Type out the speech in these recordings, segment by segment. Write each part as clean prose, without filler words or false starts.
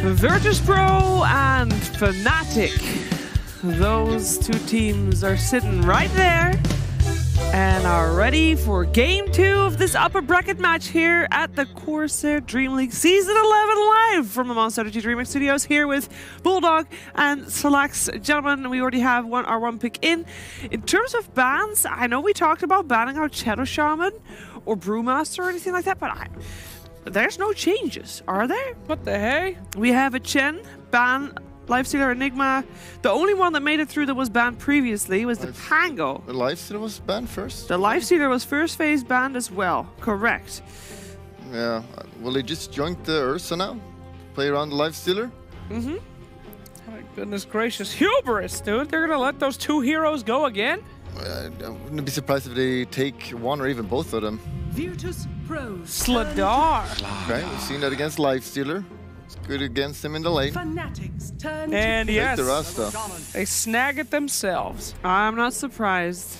Virtus.Pro and Fnatic. Those two teams are sitting right there and are ready for Game 2 of this upper bracket match here at the CORSAIR Dream League Season 11 live from the Monster Energy DreamHack Studios here with Bulldog and Salax. Gentlemen, we already have our one pick in. In terms of bans, I know we talked about banning out Shadow Shaman or Brewmaster or anything like that, but there's no changes, are there? What the heck? We have a Chen ban, Lifestealer, Enigma. The only one that made it through that was banned previously was the Pango. The Lifestealer was banned first? The Lifestealer was first phase banned as well, correct. Yeah, will they just join the Ursa now? Play around the Lifestealer? Mm-hmm. My goodness gracious, hubris, dude. They're gonna let those two heroes go again? I wouldn't be surprised if they take one or even both of them. Virtus.Pro. Sladar. Okay, we've seen that against Lifestealer. It's good against him in the lane. Fnatic's turn And to yes, the Rasta. they snag it themselves. I'm not surprised.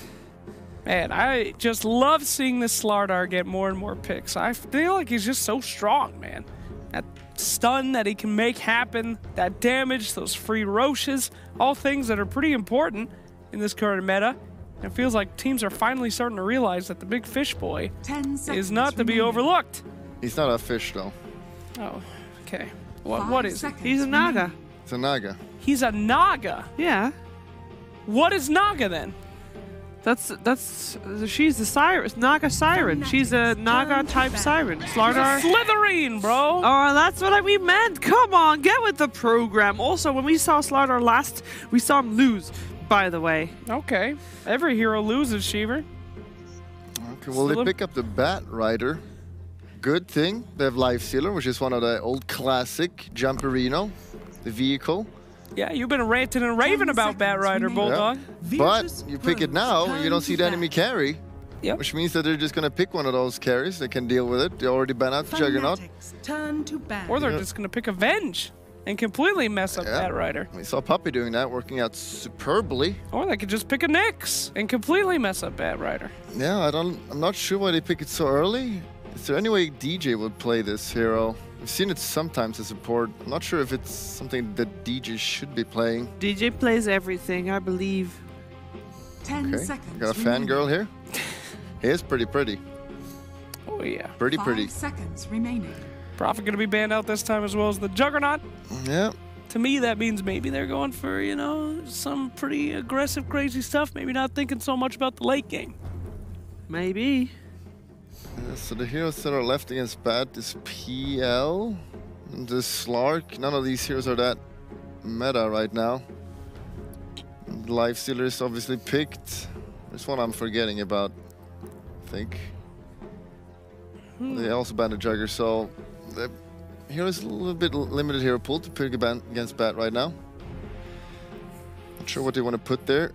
Man, I just love seeing this Slardar get more and more picks. I feel like he's just so strong, man. That stun that he can make happen, that damage, those free Roches, all things that are pretty important in this current meta. It feels like teams are finally starting to realize that the big fish boy is not to be overlooked. He's not a fish, though. Oh, okay. What is he? He's a Naga. It's a Naga. He's a Naga. Yeah. What is Naga then? She's the siren, Naga siren. She's a Naga type siren. Slardar. Slytherin, bro. Oh, that's what we meant. Come on, get with the program. Also, when we saw Slardar last, we saw him lose. By the way. Okay. Every hero loses, Sheever. Okay, well, they pick up the Bat Rider. Good thing. They have Lifestealer, which is one of the old classic Jumperino, the vehicle. Yeah, you've been ranting and raving about Bat Rider, Bulldog. Yeah. But you pick it now, you don't see the enemy carry. Yep. Which means that they're just going to pick one of those carries. They can deal with it. They already ban out the Juggernaut. turn to ban. Or they're just going to pick Avenge and completely mess up Bat Rider. We saw Puppy doing that, working out superbly. Or they could just pick a Nyx and completely mess up Bat Rider. Yeah, I'm not sure why they pick it so early. Is there any way DJ would play this hero? I've seen it sometimes as support. I'm not sure if it's something that DJ should be playing. DJ plays everything, I believe. 10 seconds. Got a fangirl here. He is pretty pretty. Oh yeah. Pretty 5 seconds remaining. Prophet going to be banned out this time as well as the Juggernaut. Yeah. To me, that means maybe they're going for, you know, some pretty aggressive, crazy stuff. Maybe not thinking so much about the late game. Maybe. So the heroes that are left against Bat is PL and the Slark. None of these heroes are that meta right now. Lifestealer is obviously picked. There's one I'm forgetting about, I think. They also banned a Jugger, so the hero is a little bit limited hero pool to pick against Bat right now. Not sure what they want to put there.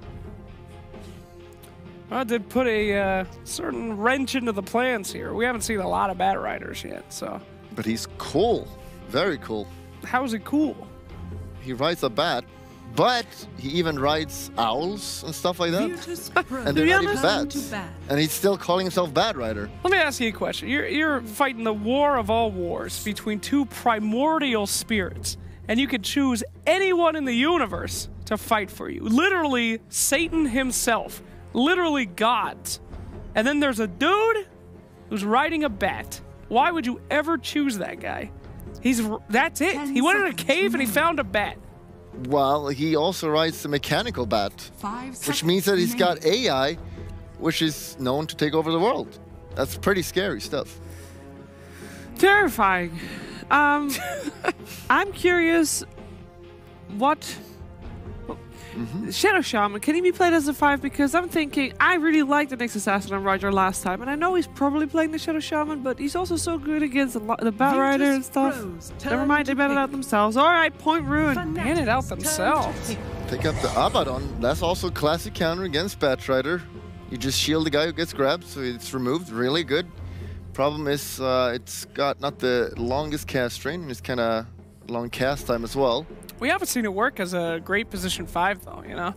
I did put a certain wrench into the plans here. We haven't seen a lot of Bat Riders yet, so. But he's cool. Very cool. How is it cool? He rides a bat, but he even rides owls and stuff like that. And they're not even bats. And he's still calling himself Bat Rider. Let me ask you a question. You're fighting the war of all wars between two primordial spirits, and you could choose anyone in the universe to fight for you. Literally, Satan himself. Literally gods. And then there's a dude who's riding a bat. Why would you ever choose that guy? That's it. He went in a cave and he found a bat. Well, he also rides the mechanical bat, which means that he's got AI, which is known to take over the world. That's pretty scary stuff. Terrifying. I'm curious what... Shadow Shaman, can he be played as a 5? Because I'm thinking, I really liked the Nyx Assassin on Roger last time, and I know he's probably playing the Shadow Shaman, but he's also so good against the Bat Rider and stuff. Never mind, they banned it out themselves. Alright, point ruined. Ban it out themselves. Pick up the Abaddon. That's also classic counter against Bat Rider. You just shield the guy who gets grabbed, so it's removed. Really good. Problem is, it's got not the longest cast range, and it's kind of long cast time as well. We haven't seen it work as a great position 5, though, you know?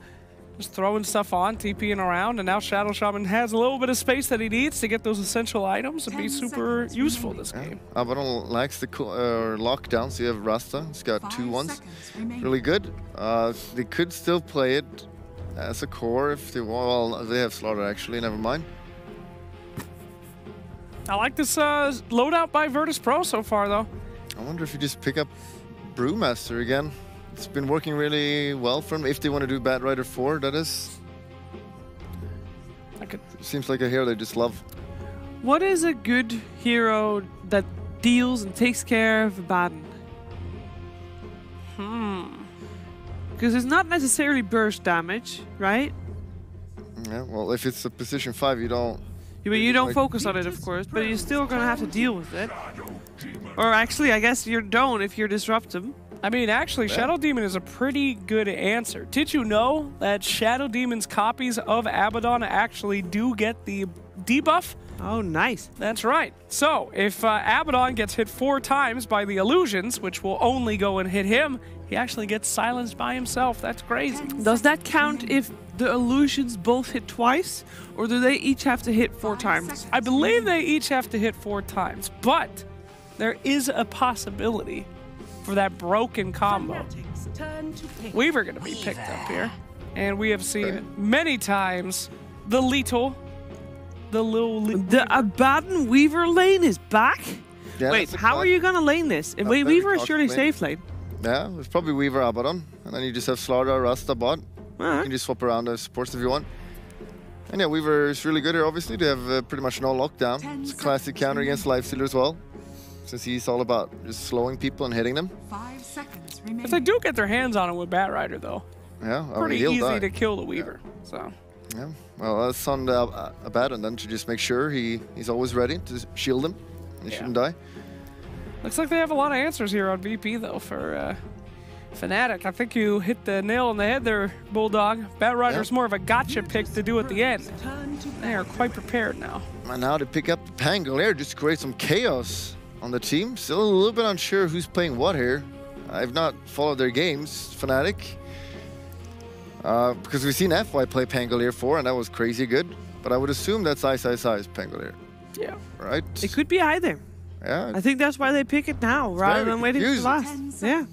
Just throwing stuff on, TPing around, and now Shadow Shaman has a little bit of space that he needs to get those essential items and be super useful this game. Abaddon likes the lockdown, so you have Rasta. He's got 2 ones. Really good. They could still play it as a core if they want. Well, they have Slaughter actually, never mind. I like this loadout by Virtus.Pro so far, though. I wonder if you just pick up Brewmaster again. It's been working really well for them, if they want to do Bat Rider 4, that is. Seems like a hero they just love. What is a good hero that deals and takes care of Abaddon? Because it's not necessarily burst damage, right? Yeah, well, if it's a position 5, you don't... You don't focus on it, of course, but you're still going to have to deal with it. Or actually, I guess you don't if you disrupt them. I mean, actually, Shadow Demon is a pretty good answer. Did you know that Shadow Demon's copies of Abaddon actually do get the debuff? Oh, nice. That's right. So, if Abaddon gets hit 4 times by the illusions, which will only go and hit him, he actually gets silenced by himself. That's crazy. Does that count if the illusions both hit twice, or do they each have to hit 4 times? I believe they each have to hit 4 times, but there is a possibility for that broken combo. Weaver going to be picked up here, and we have seen many times the Abaddon Weaver lane is back? Yeah, wait, how are you going to lane this? Wait, Weaver is surely safe lane. Yeah, it's probably Weaver Abaddon, and then you just have Slaughter, Rasta, bot. Right. You can just swap around the supports if you want. And yeah, Weaver is really good here, obviously. They have pretty much no lockdown. It's a classic counter against Lifestealer as well, since he's all about just slowing people and hitting them. 5 seconds remaining. If they do get their hands on him with Bat Rider, though, yeah, pretty easy to kill the Weaver. So. Yeah, well, that's on the Abaddon then to just make sure he's always ready to shield him. He shouldn't die. Looks like they have a lot of answers here on VP, though, for Fnatic. I think you hit the nail on the head there, Bulldog. Bat Rider's more of a gotcha pick to do at the end. They are quite prepared now. And now to pick up the Pangolier just to create some chaos on the team. Still a little bit unsure who's playing what here. I've not followed their games, Fnatic. Because we've seen FY play Pangolier 4, and that was crazy good. But I would assume that's Ice Pangolier. Yeah. Right? It could be either. Yeah. I think that's why they pick it now, rather than waiting for last. Yeah.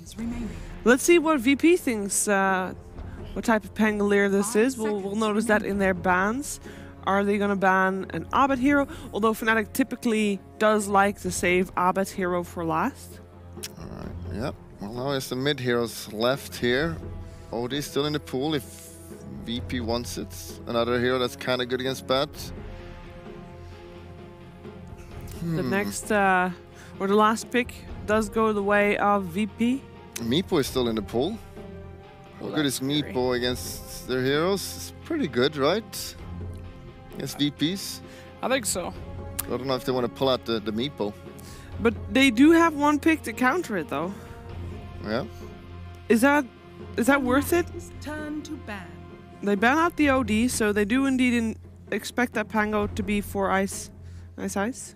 Let's see what VP thinks, what type of Pangolier this is. We'll notice that in their bans. Are they going to ban an Abed hero? Although Fnatic typically does like to save Abed hero for last. Alright, yep. Well, now there's the mid heroes left here. Odie still in the pool if VP wants it. Another hero that's kind of good against Bat. The next, or the last pick does go the way of VP. Meepo is still in the pool. How good is Meepo against their heroes? It's pretty good, right? Against VPs. I think so. I don't know if they want to pull out the Meepo. But they do have one pick to counter it, though. Yeah. Is that worth it? Turn to ban. They ban out the OD, so they do indeed expect that Pango to be for ice. Ice.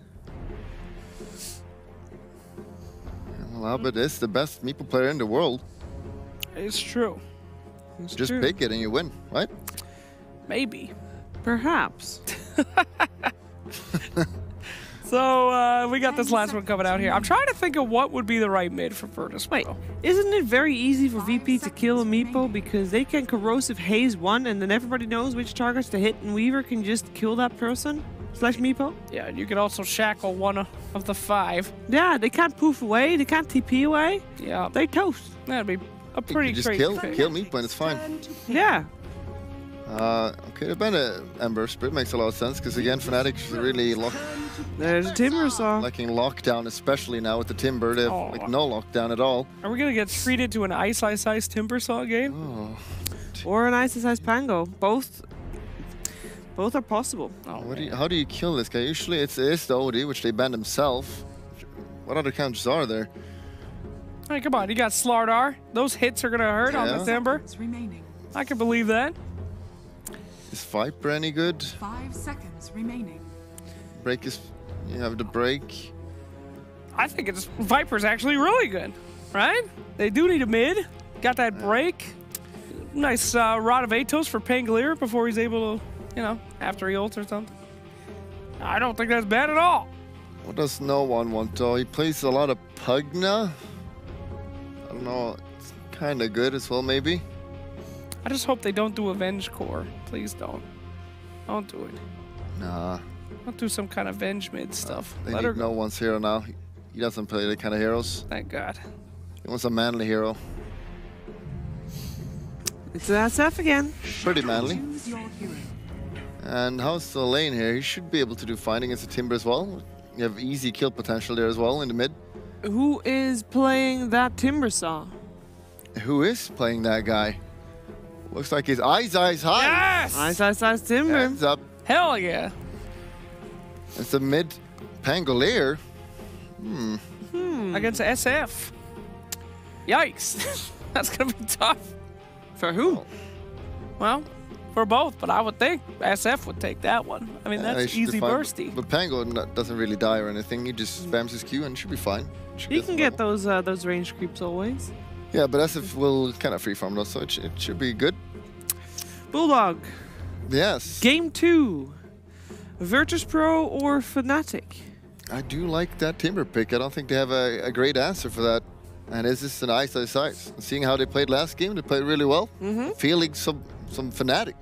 Well, Abed is the best Meepo player in the world. It's true. It's Just true. pick it and you win, right? Maybe. Perhaps. So we got this last one coming out here. I'm trying to think of what would be the right mid for Virtus.Pro. Wait, isn't it very easy for VP to kill a Meepo because they can corrosive haze one and then everybody knows which targets to hit and Weaver can just kill that person? Slash Meepo? Yeah, and you can also shackle one of the 5. Yeah, they can't poof away, they can't TP away. Yeah. They toast. That'd be a pretty just crazy kill pick. Meepo and it's fine. Yeah. Okay, the ban Ember Spirit makes a lot of sense because again, Fnatic is really There's a Timber Saw. lacking lockdown, especially now with the Timber. They have like no lockdown at all. Are we gonna get treated to an ice Timber Saw game? Oh. Or an Ice Pango. Both are possible. How do you kill this guy? Usually it's the OD, which they banned themselves. What other counters are there? Hey, come on, you got Slardar. Those hits are gonna hurt on the Timber. Remaining. I can believe that. Is Viper any good? 5 seconds remaining. Break is... You have the break. I think Viper's actually really good, right? They do need a mid. Got that break. Nice Rod of Atos for Pangolier before he's able to, you know, after he ults or something. I don't think that's bad at all. What does no one want though? He plays a lot of Pugna. I don't know. It's kind of good as well, maybe. I just hope they don't do Avenge Core. Please don't. Don't do it. Nah. Don't do some kind of Venge mid stuff. They Let her need go. no one's hero now. He doesn't play the kind of heroes. Thank God. He wants a manly hero. It's an SF again. Pretty manly. Choose your hero. And how's the lane here? He should be able to do fine against the Timber as well. You have easy kill potential there as well in the mid. Who is playing that Timbersaw? Who is playing that guy? Looks like his eyes high. Yes! Ice Timber. Hands up. Hell yeah. It's a mid Pangolier. Against SF. Yikes. That's going to be tough. For who? Well, for both, but I would think SF would take that one. I mean, He that's should be easy fine. bursty. But Pango doesn't really die or anything. He just spams his Q and should be fine. You can get those range creeps always. Yeah, but SF will kind of free farm though, so it should be good. Bulldog. Yes. Game 2. Virtus.Pro or Fnatic? I do like that Timber pick. I don't think they have a great answer for that. And this is an ice. Seeing how they played last game, they played really well. Feeling some Fnatic.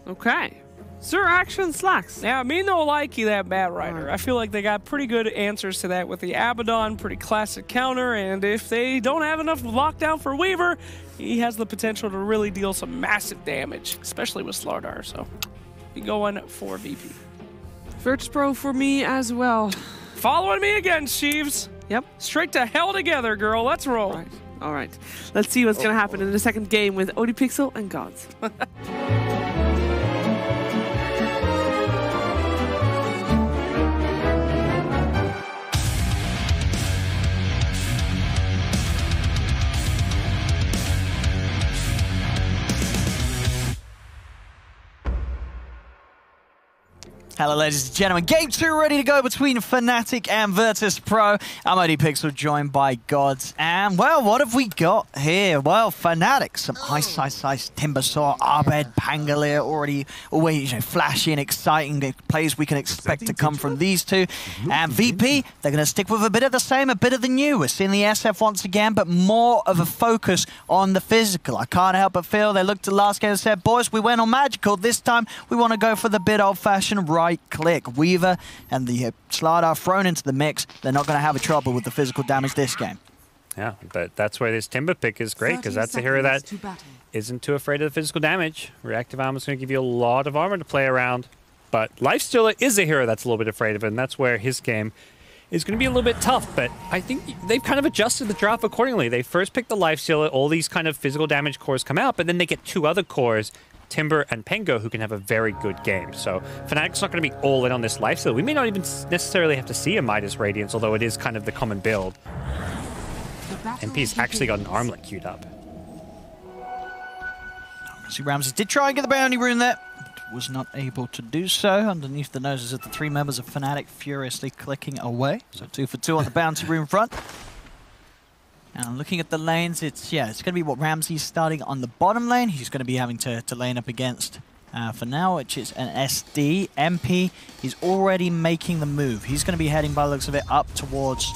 Okay. Sir Action Slacks. Yeah, me no likey that Bat Rider. I feel like they got pretty good answers to that with the Abaddon, pretty classic counter, and if they don't have enough lockdown for Weaver, he has the potential to really deal some massive damage, especially with Slardar, so be going for VP. Virtus.Pro for me as well. Following me again, Sheaves. Yep. Straight to hell together, girl. Let's roll. Right. All right. Let's see what's going to happen in the second game with ODPixel and Gods. Hello, ladies and gentlemen. Game 2 ready to go between Fnatic and Virtus.Pro. I'm ODPixel, joined by Gods. And, well, what have we got here? Well, Fnatic, some Ice, Timbersaw, Abed, Pangolier, already always flashy and exciting plays we can expect to come from these two. And VP, they're going to stick with a bit of the same, a bit of the new. We're seeing the SF once again, but more of a focus on the physical. I can't help but feel they looked at last game and said, boys, we went on magical. This time, we want to go for the bit old-fashioned right click. Weaver and the Slardar thrown into the mix. They're not going to have a trouble with the physical damage this game. Yeah, but that's where this Timber pick is great, because that's a hero that isn't too afraid of the physical damage. Reactive armor is going to give you a lot of armor to play around, but Lifestealer is a hero that's a little bit afraid of it, and that's where his game is going to be a little bit tough, but I think they've kind of adjusted the draft accordingly. They first picked the Lifestealer, all these kind of physical damage cores come out, but then they get two other cores, Timber and Pango, who can have a very good game. So Fnatic's not going to be all in on this Lifestealer. We may not even necessarily have to see a Midas Radiance, although it is kind of the common build. MP's actually got an armlet queued up. See, Ramses did try and get the bounty rune there. Was not able to do so. Underneath the noses of the three members of Fnatic furiously clicking away. So 2 for 2 on the bounty rune front. And looking at the lanes, it's going to be what Ramsey's starting on the bottom lane. He's going to be having to lane up against for now, which is an SD. MP, he's already making the move. He's going to be heading, by the looks of it, up towards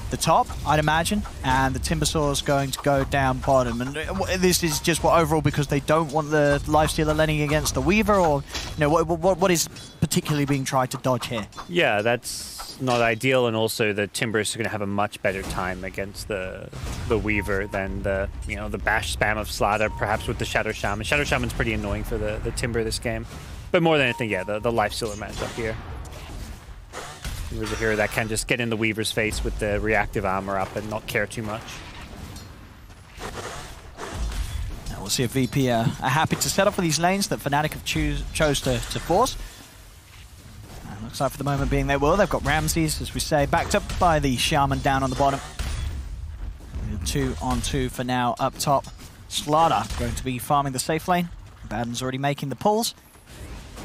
the top, I'd imagine. And the Timbersaw is going to go down bottom. And this is just what overall, because they don't want the Lifestealer laning against the Weaver, or what is particularly being tried to dodge here? Yeah, that's not ideal, and also the Timber is going to have a much better time against the Weaver than the the bash spam of Slardar, perhaps with the Shadow Shaman. Shadow Shaman's pretty annoying for the Timber this game, but more than anything, yeah, the Lifestealer matchup here. There's a hero that can just get in the Weaver's face with the reactive armor up and not care too much. Now we'll see if VP are happy to set up for these lanes that Fnatic have chose to force. Looks like for the moment being they will. They've got Ramses, as we say, backed up by the Shaman down on the bottom. 2 on 2 for now up top. Slardar going to be farming the safe lane. Baden's already making the pulls.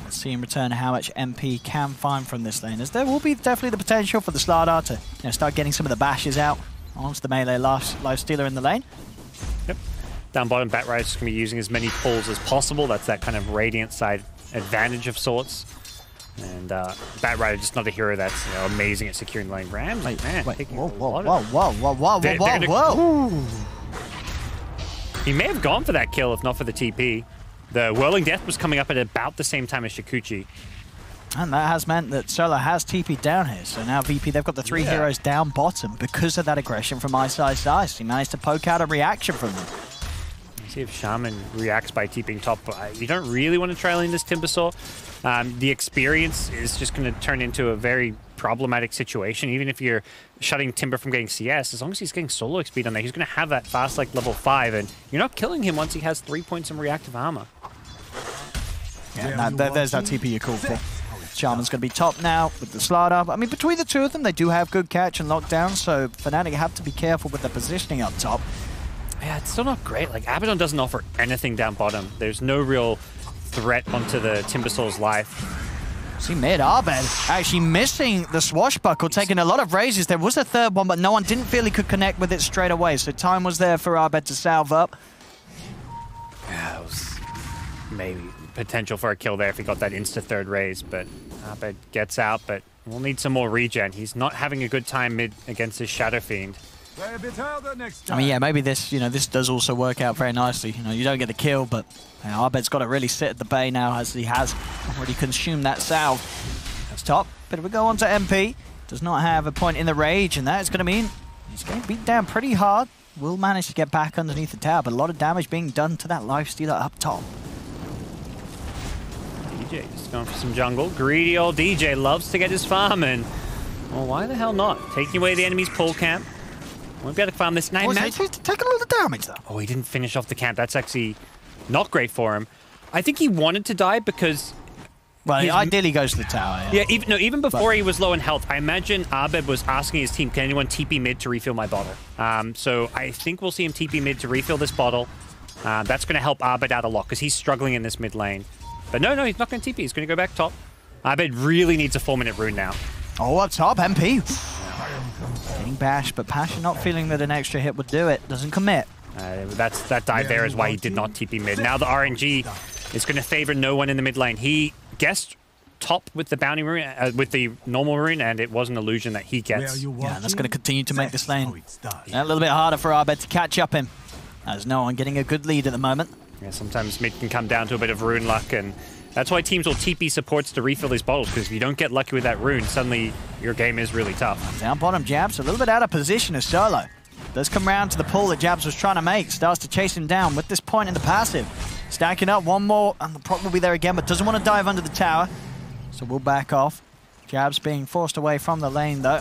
Let's see in return how much MP can find from this lane, as there will be definitely the potential for the Slardar to start getting some of the bashes out onto the melee Lifestealer in the lane. Yep. Down bottom, Batrider's just going to be using as many pulls as possible. That's that kind of Radiant side advantage of sorts. And Batrider just not a hero that's amazing at securing lane. Rams, man, taking a lot of... Whoa. He may have gone for that kill if not for the TP. The Whirling Death was coming up at about the same time as Shukuchi. And that has meant that Solo has TP'd down here. So now VP, they've got the 3 heroes down bottom because of that aggression from Ice. He managed to poke out a reaction from them. See if Shaman reacts by TPing top. You don't really want to try lane this Timbersaw. The experience is just going to turn into a very problematic situation. Even if you're shutting Timber from getting CS, as long as he's getting solo XP on there, he's going to have that fast like level 5, and you're not killing him once he has 3 points in reactive armor. Yeah, there's that TP you called for. Shaman's going to be top now with the slide up. I mean, between the two of them, they do have good catch and lockdown, so Fnatic have to be careful with their positioning up top. Yeah, it's still not great. Like, Abaddon doesn't offer anything down bottom. There's no real threat onto the Timbersaw's life. See mid, Abed actually missing the swashbuckle, taking a lot of raises. There was a third one, but no one didn't feel he could connect with it straight away, so time was there for Abed to salve up. Yeah, that was maybe potential for a kill there if he got that insta-third raise, but Abed gets out, but we'll need some more regen. He's not having a good time mid against his Shadow Fiend. I mean, yeah, maybe this, this does also work out very nicely. You don't get the kill, but Abed's got to really sit at the bay now as he has already consumed that salve. That's top, but we go on to MP. Does not have a point in the rage, and that is going to mean he's getting beat down pretty hard. Will manage to get back underneath the tower, but a lot of damage being done to that lifestealer up top. DJ just going for some jungle. Greedy old DJ loves to get his farm in. Well, why the hell not? Taking away the enemy's pull camp. Won't be able to farm this. Taking a lot of damage, though. Oh, he didn't finish off the camp. That's actually not great for him. I think he wanted to die because... Well, he ideally goes to the tower, yeah. Even before he was low in health, I imagine Abed was asking his team, can anyone TP mid to refill my bottle? So I think we'll see him TP mid to refill this bottle. That's going to help Abed out a lot because he's struggling in this mid lane. But no, he's not going to TP. He's going to go back top. Abed really needs a 4-minute rune now. Oh, up top, MP. Getting bashed, but Pasha not feeling that an extra hit would do it. Doesn't commit. That dive there is why he did not TP mid. Now the RNG is going to favor no one in the mid lane. He guessed top with the bounty rune, with the normal rune, and it was an illusion that he gets. Yeah, that's going to continue to make this lane a little bit harder for Abed to catch up him. As no one getting a good lead at the moment. Yeah, sometimes mid can come down to a bit of rune luck, and that's why teams will TP supports to refill these bottles, because if you don't get lucky with that rune, suddenly your game is really tough. Down bottom, Jabs a little bit out of position as Solo. Does come round to the pull that Jabs was trying to make. Starts to chase him down with this point in the passive. Stacking up one more, and the proc will be there again, but doesn't want to dive under the tower. So we'll back off. Jabs being forced away from the lane, though.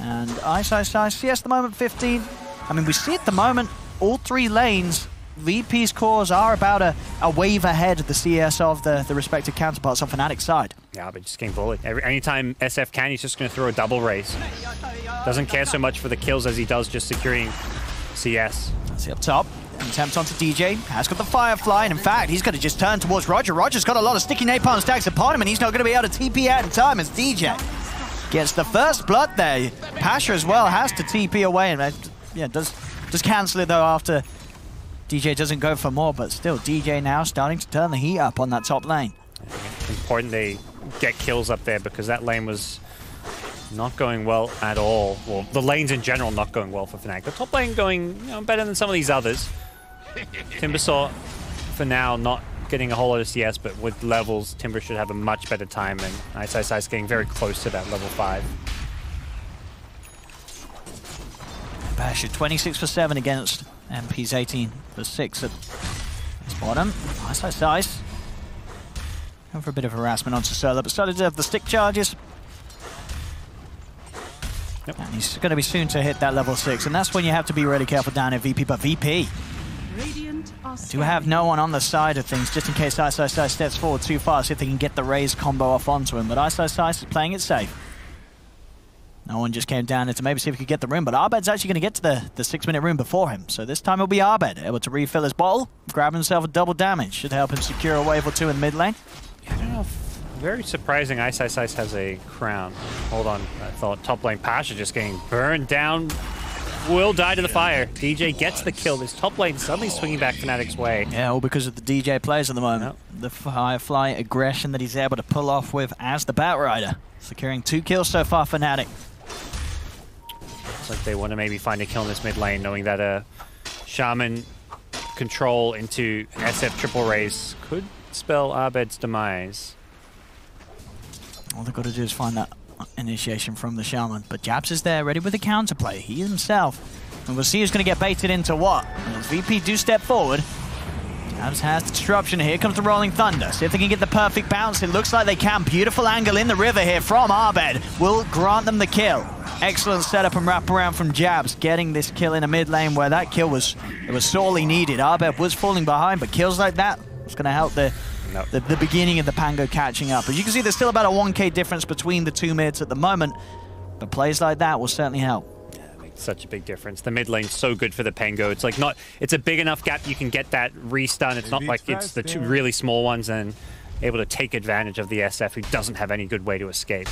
And Ice, CS at the moment, 15. I mean, we see at the moment, all 3 lanes, VP's cores are about a wave ahead of the CS of the respective counterparts on Fnatic's side. Yeah, but just getting bullied. Anytime SF can, he's just going to throw a double race. Doesn't care so much for the kills as he does just securing CS. See up top. Attempt onto DJ. Has got the Firefly, and in fact, he's going to just turn towards Roger. Roger's got a lot of sticky napalm stacks upon him, and he's not going to be able to TP out in time as DJ gets the first blood there. Pasha as well has to TP away, and yeah, does cancel it though after DJ doesn't go for more, but still DJ now starting to turn the heat up on that top lane. Important they get kills up there because that lane was not going well at all. Well, the lanes in general not going well for Fnatic. The top lane going better than some of these others. Timbersaw, for now, not getting a whole lot of CS, but with levels, Timber should have a much better time, and Ice is getting very close to that level 5. Basher 26 for 7 against MP's 18 for 6 at this bottom. Ice. Going for a bit of harassment onto Solo, but started to have the stick charges. Yep. And he's going to be soon to hit that level 6, and that's when you have to be really careful down at VP. But VP do have no one on the side of things, just in case Ice steps forward too far, see if they can get the raise combo off onto him. But Ice is playing it safe. No one just came down to maybe see if he could get the rune, but Abed's actually going to get to the 6-minute rune before him. So this time it'll be Abed, able to refill his bottle, grab himself a double damage. Should help him secure a wave or 2 in mid lane. I don't know if... Very surprising Ice has a crown. Hold on, I thought top lane Pasha just getting burned down will die to the fire. DJ gets the kill. This top lane suddenly swinging back Fnatic's way. Yeah, all because of the DJ plays at the moment. Yep. The Firefly aggression that he's able to pull off with as the Batrider. Securing 2 kills so far for Fnatic. Looks like they want to maybe find a kill in this mid lane, knowing that a Shaman control into SF triple race could spell Abed's demise. All they've got to do is find that initiation from the Shaman. But Jabs is there, ready with the counterplay. He himself. And we'll see who's going to get baited into what. And as VP do step forward, Jabs has the disruption. Here comes the Rolling Thunder. See if they can get the perfect bounce. It looks like they can. Beautiful angle in the river here from Abed. Will grant them the kill. Excellent setup and wraparound from Jabs, getting this kill in a mid lane where that kill was sorely needed. Abed was falling behind, but kills like that, it's going to help the beginning of the Pango catching up. As you can see, there's still about a 1k difference between the two mids at the moment, but plays like that will certainly help. Yeah, it makes such a big difference. The mid lane's so good for the Pango. It's like it's a big enough gap you can get that restun. It's not like it's the two really small ones and able to take advantage of the SF who doesn't have any good way to escape.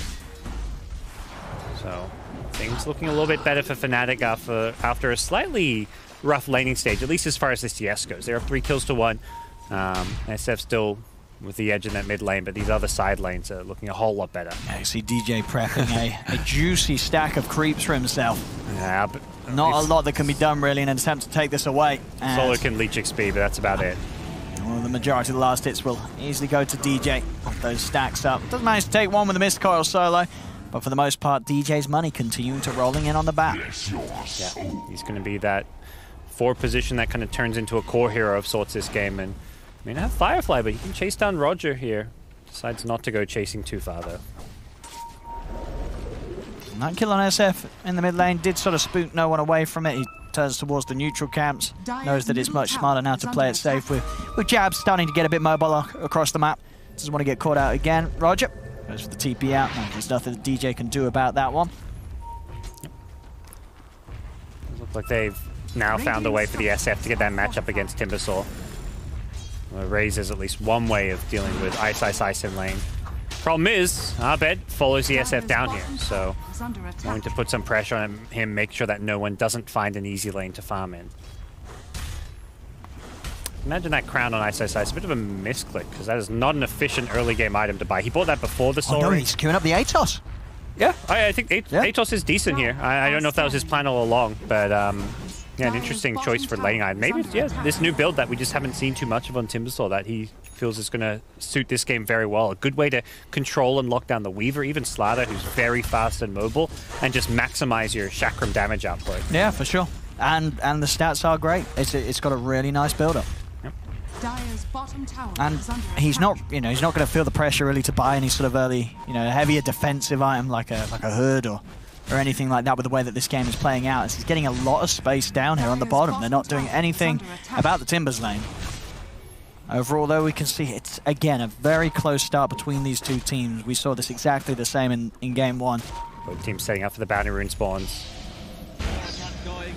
So things looking a little bit better for Fnatic after a slightly rough laning stage, at least as far as the CS goes. They're up 3 kills to 1. SF still with the edge in that mid lane, but these other side lanes are looking a whole lot better. Yeah, you see DJ prepping a juicy stack of creeps for himself. Yeah, but not a lot that can be done really in an attempt to take this away. Solo can leech XP, but that's about it. Well, the majority of the last hits will easily go to DJ. Those stacks up. Doesn't manage to take one with the missed coil solo. But for the most part, DJ's money continuing to rolling in on the back. Yeah, he's going to be that forward position that kind of turns into a core hero of sorts this game. And I mean, have Firefly, but he can chase down Roger here. Decides not to go chasing too far, though. That kill on SF in the mid lane did sort of spook no one away from it. He turns towards the neutral camps, knows that it's much smarter now to play it safe with Jabs starting to get a bit mobile across the map. Doesn't want to get caught out again. Roger goes for the TP out. No, there's nothing that DJ can do about that one. It looks like they've now found a way for the SF to get that matchup against Timbersaw. Well, Raze is at least one way of dealing with Ice in lane. Problem is, Abed follows the SF down here, so wanting to put some pressure on him, make sure that no one doesn't find an easy lane to farm in. Imagine that crown on Ice. It's a bit of a misclick, because that is not an efficient early game item to buy. He bought that before the Soul. Oh no, he's queuing up the Atos. Yeah, I think Atos is decent here. I don't know if that was his plan all along, but yeah, an interesting choice for laning item. Maybe, yeah, this new build that we just haven't seen too much of on Timbersaw that he feels is going to suit this game very well. A good way to control and lock down the Weaver, even Slater, who's very fast and mobile, and just maximize your Chakram damage output. Yeah, for sure. And the stats are great. It's got a really nice build-up. And he's not, he's not going to feel the pressure really to buy any sort of early, heavier defensive item like a hood or anything like that with the way that this game is playing out. He's getting a lot of space down here on the bottom. They're not doing anything about the Timbers lane. Overall, though, we can see it's, again, a very close start between these two teams. We saw this exactly the same in game 1. Both teams setting up for the bounty rune spawns.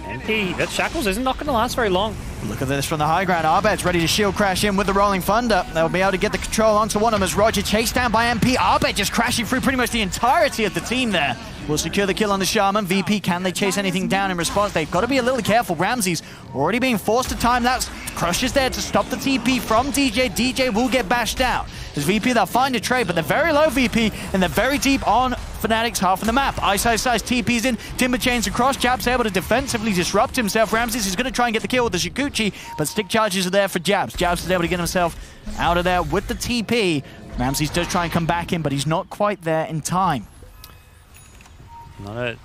MP, that Shackles isn't not going to last very long. Look at this from the high ground. Abed's ready to shield crash in with the Rolling Thunder. They'll be able to get the control onto one of them as Roger chased down by MP. Abed just crashing through pretty much the entirety of the team there. Will secure the kill on the Shaman. VP, can they chase anything down in response? They've got to be a little careful. Ramsey's already being forced to time that. Crush is there to stop the TP from DJ. DJ will get bashed out. As VP, they'll find a trade, but they're very low VP, and they're very deep on Fnatic's half of the map. Ice TP's in, Timber chains across. Jabs able to defensively disrupt himself. Ramses is going to try and get the kill with the Shikuchi, but stick charges are there for Jabs. Jabs is able to get himself out of there with the TP. Ramses does try and come back in, but he's not quite there in time. Not a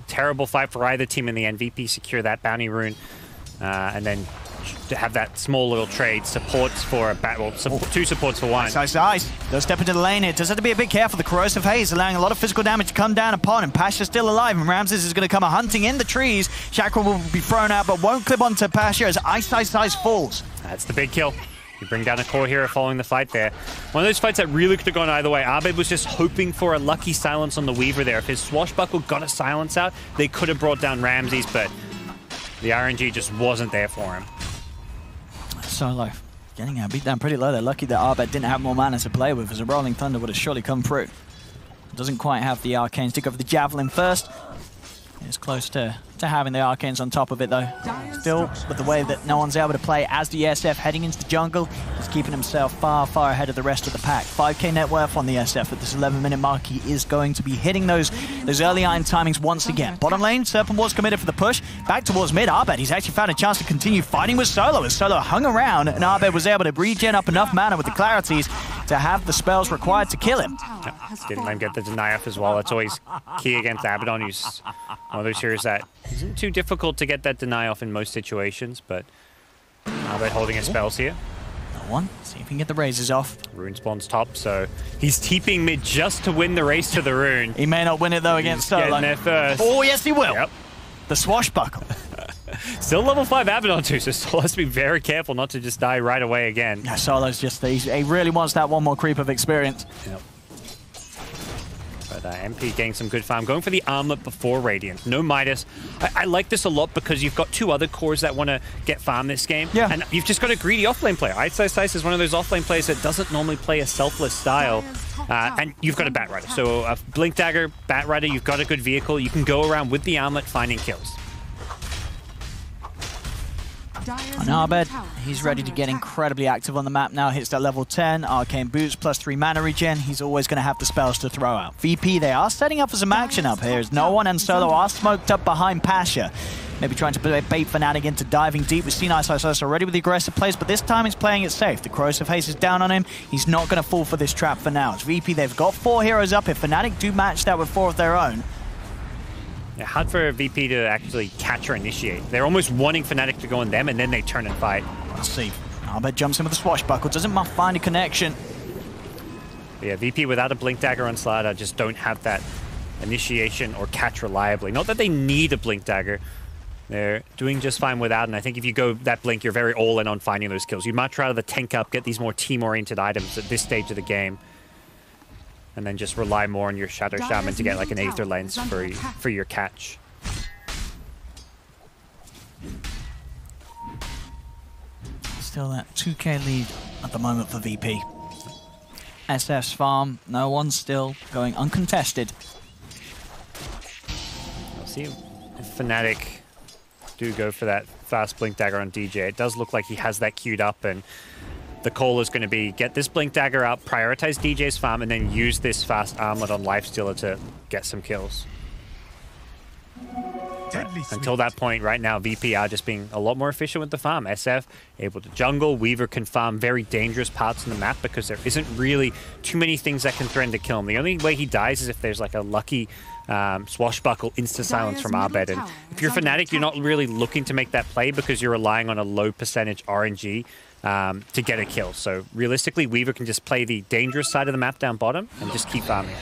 terrible fight for either team in the end. VP secure that bounty rune, and then to have that small little trade, supports for a battle, two supports for one. Ice. They'll step into the lane here. Does have to be a bit careful. The corrosive haze allowing a lot of physical damage to come down upon him. Pasha's still alive, and Ramses is going to come hunting in the trees. Chakra will be thrown out, but won't clip onto Pasha as Ice falls. That's the big kill. You bring down a core hero following the fight there. One of those fights that really could have gone either way. Abed was just hoping for a lucky silence on the Weaver there. If his Swashbuckle got a silence out, they could have brought down Ramses, but the RNG just wasn't there for him. Solo getting beat down pretty low. They're lucky that Abed didn't have more mana to play with, as a Rolling Thunder would have surely come through. Doesn't quite have the arcane stick over the Javelin first. It's close to having the Arcanes on top of it, though. Still, with the way that no one's able to play as the SF heading into the jungle, he's keeping himself far, far ahead of the rest of the pack. 5k net worth on the SF at this 11-minute mark. He is going to be hitting those early iron timings once again. Bottom lane, Serpent Ward's committed for the push. Back towards mid, Abed, he's actually found a chance to continue fighting with Solo, as Solo hung around, and Abed was able to regen up enough mana with the clarities to have the spells required to kill him. Yep. Didn't let him get the deny off as well. That's always key against Abaddon, who's one of those heroes that isn't too difficult to get that deny off in most situations, but Abed holding his spells here. No one. See if he can get the razors off. Rune spawns top, so he's TPing mid just to win the race to the rune. He may not win it, though, against Solo. Getting there first. Oh, yes, he will. Yep. The swashbuckle. Still level 5 Abaddon too, so Solo has to be very careful not to just die right away again. Yeah, Solo's just, he really wants that one more creep of experience. Yep. But MP getting some good farm. Going for the armlet before Radiant. No Midas. I like this a lot because you've got two other cores that want to get farm this game. Yeah. And you've just got a greedy offlane player. Ice is one of those offlane players that doesn't normally play a selfless style. And you've got a Bat Rider. So a Blink Dagger, Bat Rider, you've got a good vehicle. You can go around with the armlet finding kills. And Abed, he's ready to get incredibly active on the map now. Hits that level 10, Arcane Boots, plus 3 mana regen. He's always going to have the spells to throw out. VP, they are setting up for some action up here, as no one and Solo are smoked up behind Pasha. Maybe trying to bait Fnatic into diving deep. We've seen Ice already with the aggressive plays, but this time he's playing it safe. The Corrosive Haze is down on him. He's not going to fall for this trap for now. It's VP, they've got 4 heroes up. If Fnatic do match that with 4 of their own, yeah, hard for VP to actually catch or initiate. They're almost wanting Fnatic to go on them, and then they turn and fight. Let's see. Abed jumps in with the swashbuckle. Doesn't find a connection. But yeah, VP without a Blink Dagger on Slider just don't have that initiation or catch reliably. Not that they need a Blink Dagger. They're doing just fine without, and I think if you go that Blink, you're very all-in on finding those kills. You'd much rather tank up, get these more team-oriented items at this stage of the game, and then just rely more on your Shadow Shaman to get like an Aether Lens for your catch. Still that 2k lead at the moment for VP. SF's farm, no one's still going uncontested. I'll see if Fnatic do go for that fast Blink Dagger on DJ. It does look like he has that queued up, and the call is going to be get this Blink Dagger out, prioritize DJ's farm, and then use this fast armlet on Lifestealer to get some kills. Until that point, right now, VP are just being a lot more efficient with the farm. SF able to jungle. Weaver can farm very dangerous parts on the map because there isn't really too many things that can threaten to kill him. The only way he dies is if there's like a lucky swashbuckle insta-silence from Abed. And if you're Fnatic, you're not really looking to make that play because you're relying on a low percentage RNG to get a kill. So realistically, Weaver can just play the dangerous side of the map down bottom and just keep farming.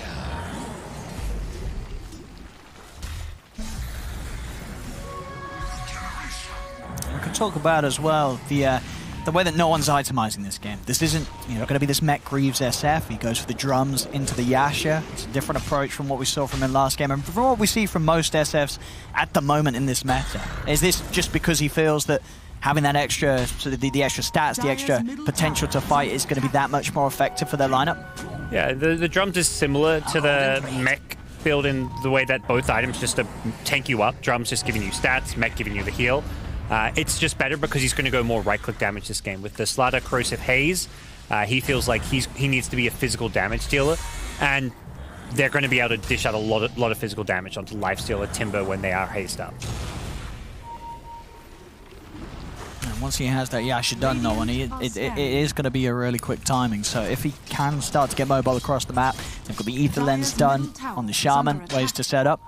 We can talk about as well the way that no one's itemizing this game. This isn't, going to be this Met Greaves SF. He goes for the drums into the Yasha. It's a different approach from what we saw from him last game and from what we see from most SFs at the moment in this meta. Is this just because he feels that having that extra, the extra stats, the extra potential to fight is going to be that much more effective for their lineup? Yeah, the drums is similar to the mech build in the way that both items just to tank you up. Drums just giving you stats, mech giving you the heal. It's just better because he's going to go more right-click damage this game. With the Slider Corrosive Haze, he feels like he needs to be a physical damage dealer, and they're going to be able to dish out a lot of physical damage onto Lifestealer Timber when they are hazed up. And once he has that Yasha done, no one, it is going to be a really quick timing. So if he can start to get mobile across the map, they've got the Aether Lens done on the Shaman, ways to set up.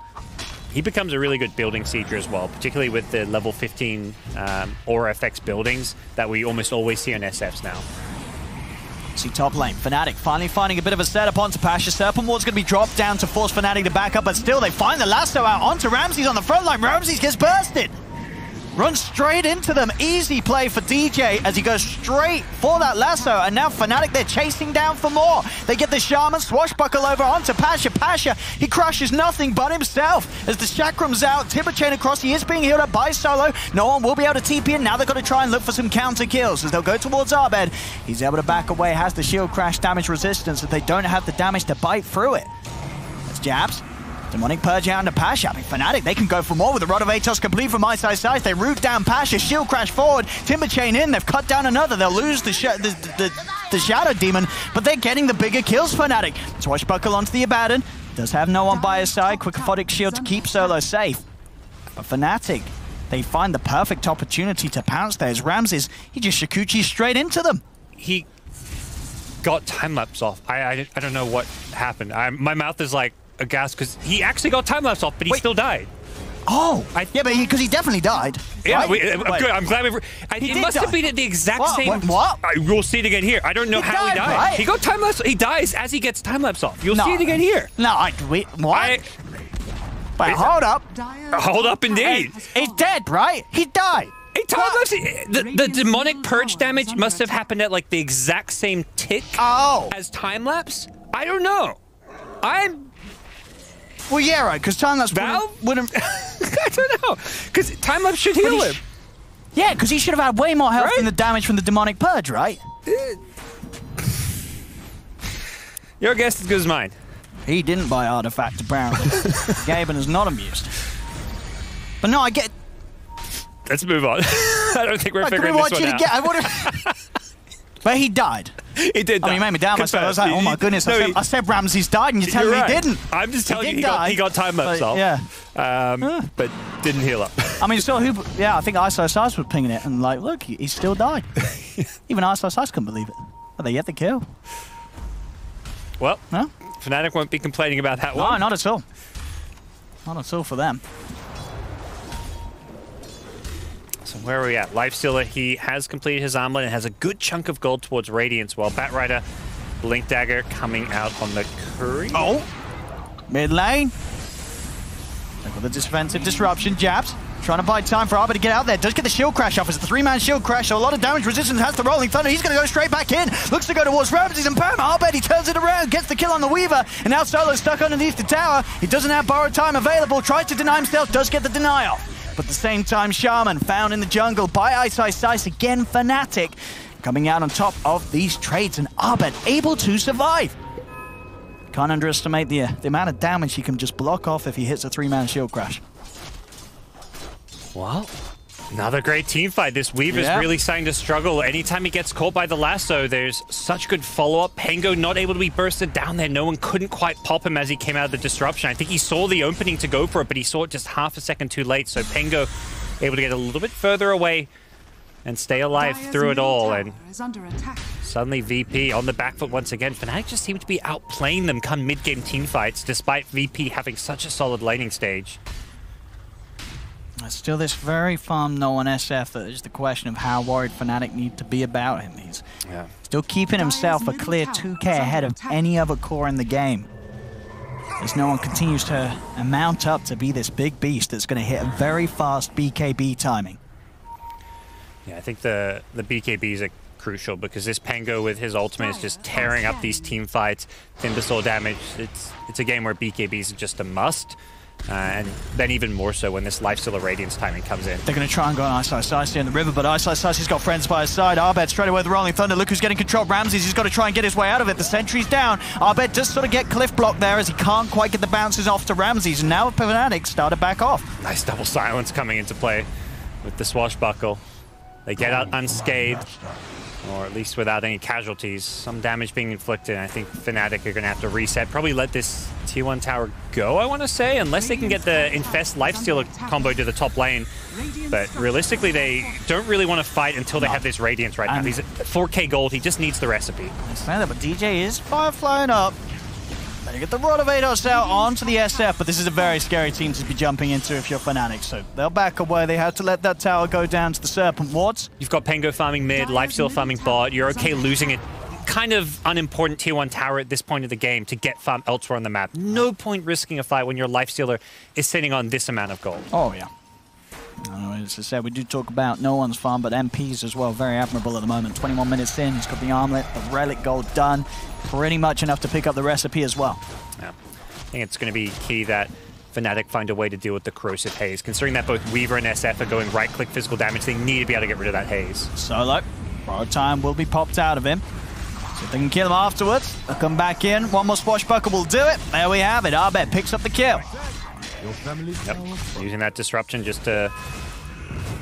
He becomes a really good building sieger as well, particularly with the level 15 Aura FX buildings that we almost always see on SFs now. See top lane, Fnatic finally finding a bit of a setup onto Pasha. Serpent Ward's going to be dropped down to force Fnatic to back up, but still they find the lasso out onto Ramses on the front line. Ramses gets bursted. Runs straight into them. Easy play for DJ as he goes straight for that lasso. And now Fnatic, they're chasing down for more. They get the Shaman swashbuckle over onto Pasha. Pasha, he crushes nothing but himself. As the Chakram's out, Timber Chain across, he is being healed up by Solo. No one will be able to TP in. Now they've got to try and look for some counter kills as they'll go towards Abed. He's able to back away, has the shield crash damage resistance, but they don't have the damage to bite through it. That's jabs. Demonic Purge out into Pasha. I mean, Fnatic, they can go for more with the Rod of Atos complete from iSize. They root down Pasha, shield crash forward, Timber Chain in, they've cut down another. They'll lose the Shadow Demon, but they're getting the bigger kills, Fnatic. Swashbuckle onto the Abaddon. Does have no one by his side. Quick Aphotic Shield to keep Solo safe. But Fnatic, they find the perfect opportunity to pounce there. As Ramses, he just Shikuchi straight into them. He got time-lapse off. I don't know what happened. My mouth is like aghast because he actually got time-lapse off, but he still died. Oh, yeah, but because he definitely died. Yeah, right? good. I'm glad we. It must have been at the exact same. What? We'll see it again here. I don't know how he died. Right? He got time lapse. He dies as he gets time lapse off. You'll see it again here. No, what? Wait, hold up. Hold up, indeed. He's dead, right? He died. The demonic purge damage must have happened at like the exact same tick as time lapse. I don't know. Well, yeah, right, because time-lapse wouldn't... I don't know, because time-lapse should heal him. Yeah, because he should have had way more health than the damage from the demonic purge, right? Your guess is as good as mine. He didn't buy Artifact apparently. Gaben is not amused. But no, I get... Let's move on. I don't think we're figuring this one out. But he died. He did die. I mean, he made me down myself. I was like, oh my goodness. I said Ramses died and you're telling me he didn't. I'm just telling you, he got time-lapse off. Yeah. But didn't heal up. I mean, still, I think iSize was pinging it and like, look, he still died. Even iSize couldn't believe it. But they get the kill. Well, Fnatic won't be complaining about that one. No, not at all. Not at all for them. So where are we at? Lifestealer, he has completed his armlet and has a good chunk of gold towards Radiance, while Batrider, Blink Dagger coming out on the Curry. Oh! Mid lane. Look at the defensive disruption, jabs. Trying to buy time for Arbor to get out there. Does get the shield crash off. It's a 3-man shield crash, so a lot of damage resistance has the Rolling Thunder. He's going to go straight back in. Looks to go towards Ramses and Pam. Arbor, he turns it around, gets the kill on the Weaver, and now Solo's stuck underneath the tower. He doesn't have borrowed time available. Tries to deny himself, does get the denial. But at the same time, Shaman found in the jungle by iSize again. Fnatic coming out on top of these trades, and Arbet able to survive. Can't underestimate the amount of damage he can just block off if he hits a 3-man shield crash. Well, another great team fight. This Weaver's really starting to struggle. Anytime he gets caught by the lasso, there's such good follow-up. Pengo not able to be bursted down there. No one couldn't quite pop him as he came out of the disruption. I think he saw the opening to go for it, but he saw it just half a second too late. So Pengo able to get a little bit further away and stay alive through it all. And suddenly VP on the back foot once again. Fnatic just seem to be outplaying them come mid-game team fights, despite VP having such a solid laning stage. Still this very farm no-one SF that is the question of how worried Fnatic need to be about him. He's still keeping himself a clear 2k ahead of any other core in the game. As no one continues to mount up to be this big beast that's going to hit a very fast BKB timing. Yeah, I think the BKBs are crucial because this Pengo with his ultimate is just tearing up these team fights. Timbersaw damage, it's a game where BKBs are just a must. And then even more so when this Lifestealer Radiance timing comes in. They're going to try and go on iSize in the river, but iSize's got friends by his side. Arbet straight away with the Rolling Thunder. Look who's getting control. Ramses, he's got to try and get his way out of it. The sentry's down. Arbet just sort of get cliff blocked there as he can't quite get the bounces off to Ramses. And now Fnatic started back off. Nice double silence coming into play with the Swashbuckle. They get out unscathed, or at least without any casualties. Some damage being inflicted. I think Fnatic are going to have to reset. Probably let this Tier 1 tower go, I want to say, unless they can get the Infest Lifestealer combo to the top lane. But realistically, they don't really want to fight until they have this Radiance right now. He's at 4k gold. He just needs the recipe. But DJ is flying up. They get the Rod of Atos out onto the SF, but this is a very scary team to be jumping into if you're Fnatic, so they'll back away. They have to let that tower go down to the Serpent Wards. You've got Pengo farming mid, Lifestealer farming bot. You're okay losing a kind of unimportant Tier 1 tower at this point of the game to get farm elsewhere on the map. No point risking a fight when your Lifestealer is sitting on this amount of gold. Oh, yeah. As I said, we do talk about no one's farm, but MPs as well, very admirable at the moment. 21 minutes in, he's got the armlet, the relic gold done. Pretty much enough to pick up the recipe as well. Yeah. I think it's going to be key that Fnatic find a way to deal with the corrosive haze. Considering that both Weaver and SF are going right-click physical damage, they need to be able to get rid of that haze. Solo, borrowed time will be popped out of him. So if they can kill him afterwards, they'll come back in. One more Swashbuckle will do it. There we have it. Arbet picks up the kill. Yep. Using that disruption just to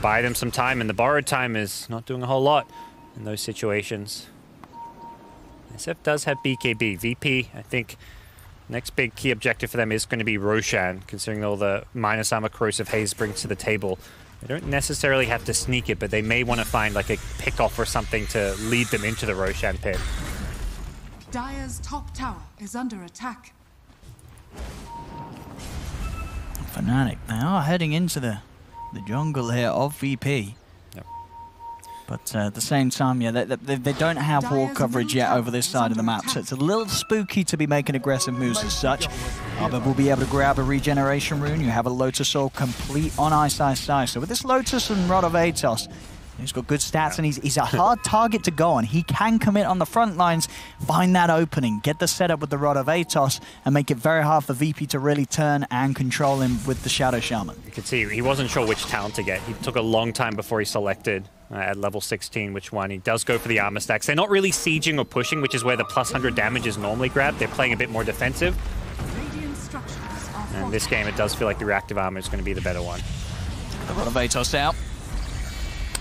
buy them some time, and the borrowed time is not doing a whole lot in those situations. SF does have BKB. VP, I think, next big key objective for them is going to be Roshan, considering all the minus armor Corrosive Haze brings to the table. They don't necessarily have to sneak it, but they may want to find like a pick-off or something to lead them into the Roshan pit. Dire's top tower is under attack. Fnatic, they are heading into the jungle here of VP. Yep. But at the same time, yeah, they don't have wall coverage yet over this side of the map, so it's a little spooky to be making aggressive moves as such. Arbor will be able to grab a regeneration rune. You have a Lotus Soul complete on Ice. So with this Lotus and Rod of Atos, he's got good stats, and he's a hard target to go on. He can commit on the front lines, find that opening, get the setup with the Rod of Atos, and make it very hard for VP to really turn and control him with the Shadow Shaman. You can see he wasn't sure which talent to get. He took a long time before he selected at level 16 which one. He does go for the armor stacks. They're not really sieging or pushing, which is where the plus 100 damage is normally grabbed. They're playing a bit more defensive. And this game, it does feel like the reactive armor is going to be the better one. The Rod of Atos out.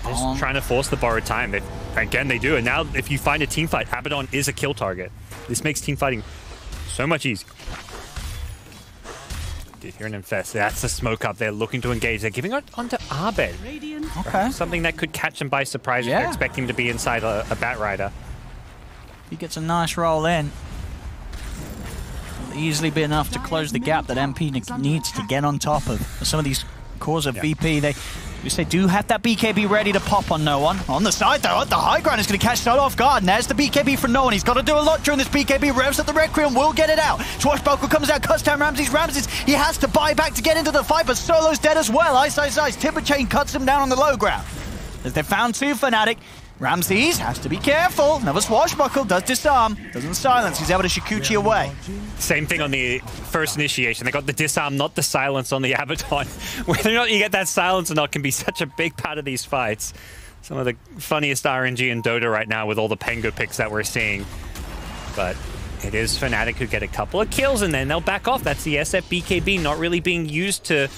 Just trying to force the borrowed time. Again, they do. And now if you find a team fight, Abaddon is a kill target. This makes team fighting so much easier. Did hear an infest. That's the smoke up there looking to engage. They're giving it onto Abed. Okay. Something that could catch them by surprise if they're expecting to be inside a Bat Rider. He gets a nice roll in. It'll easily be enough to close the gap that MP needs to get on top of some of these cores of VP. They do have that BKB ready to pop on No One. On the side, though, the high ground is going to catch Solo off guard. And there's the BKB from No One. He's got to do a lot during this BKB. Revs at the Requiem will get it out. Swashbuckle comes out, cuts down Ramses. He has to buy back to get into the fight, but Solo's dead as well. Ice. Timber Chain cuts him down on the low ground. As they found two Fnatic, Ramses has to be careful. Another Swashbuckle does disarm. Doesn't silence. He's able to Shikuchi away. Same thing on the first initiation. They got the disarm, not the silence on the Abaddon. Whether or not you get that silence or not can be such a big part of these fights. Some of the funniest RNG in Dota right now with all the Pengu picks that we're seeing. But it is Fnatic who get a couple of kills and then they'll back off. That's the SF BKB not really being used to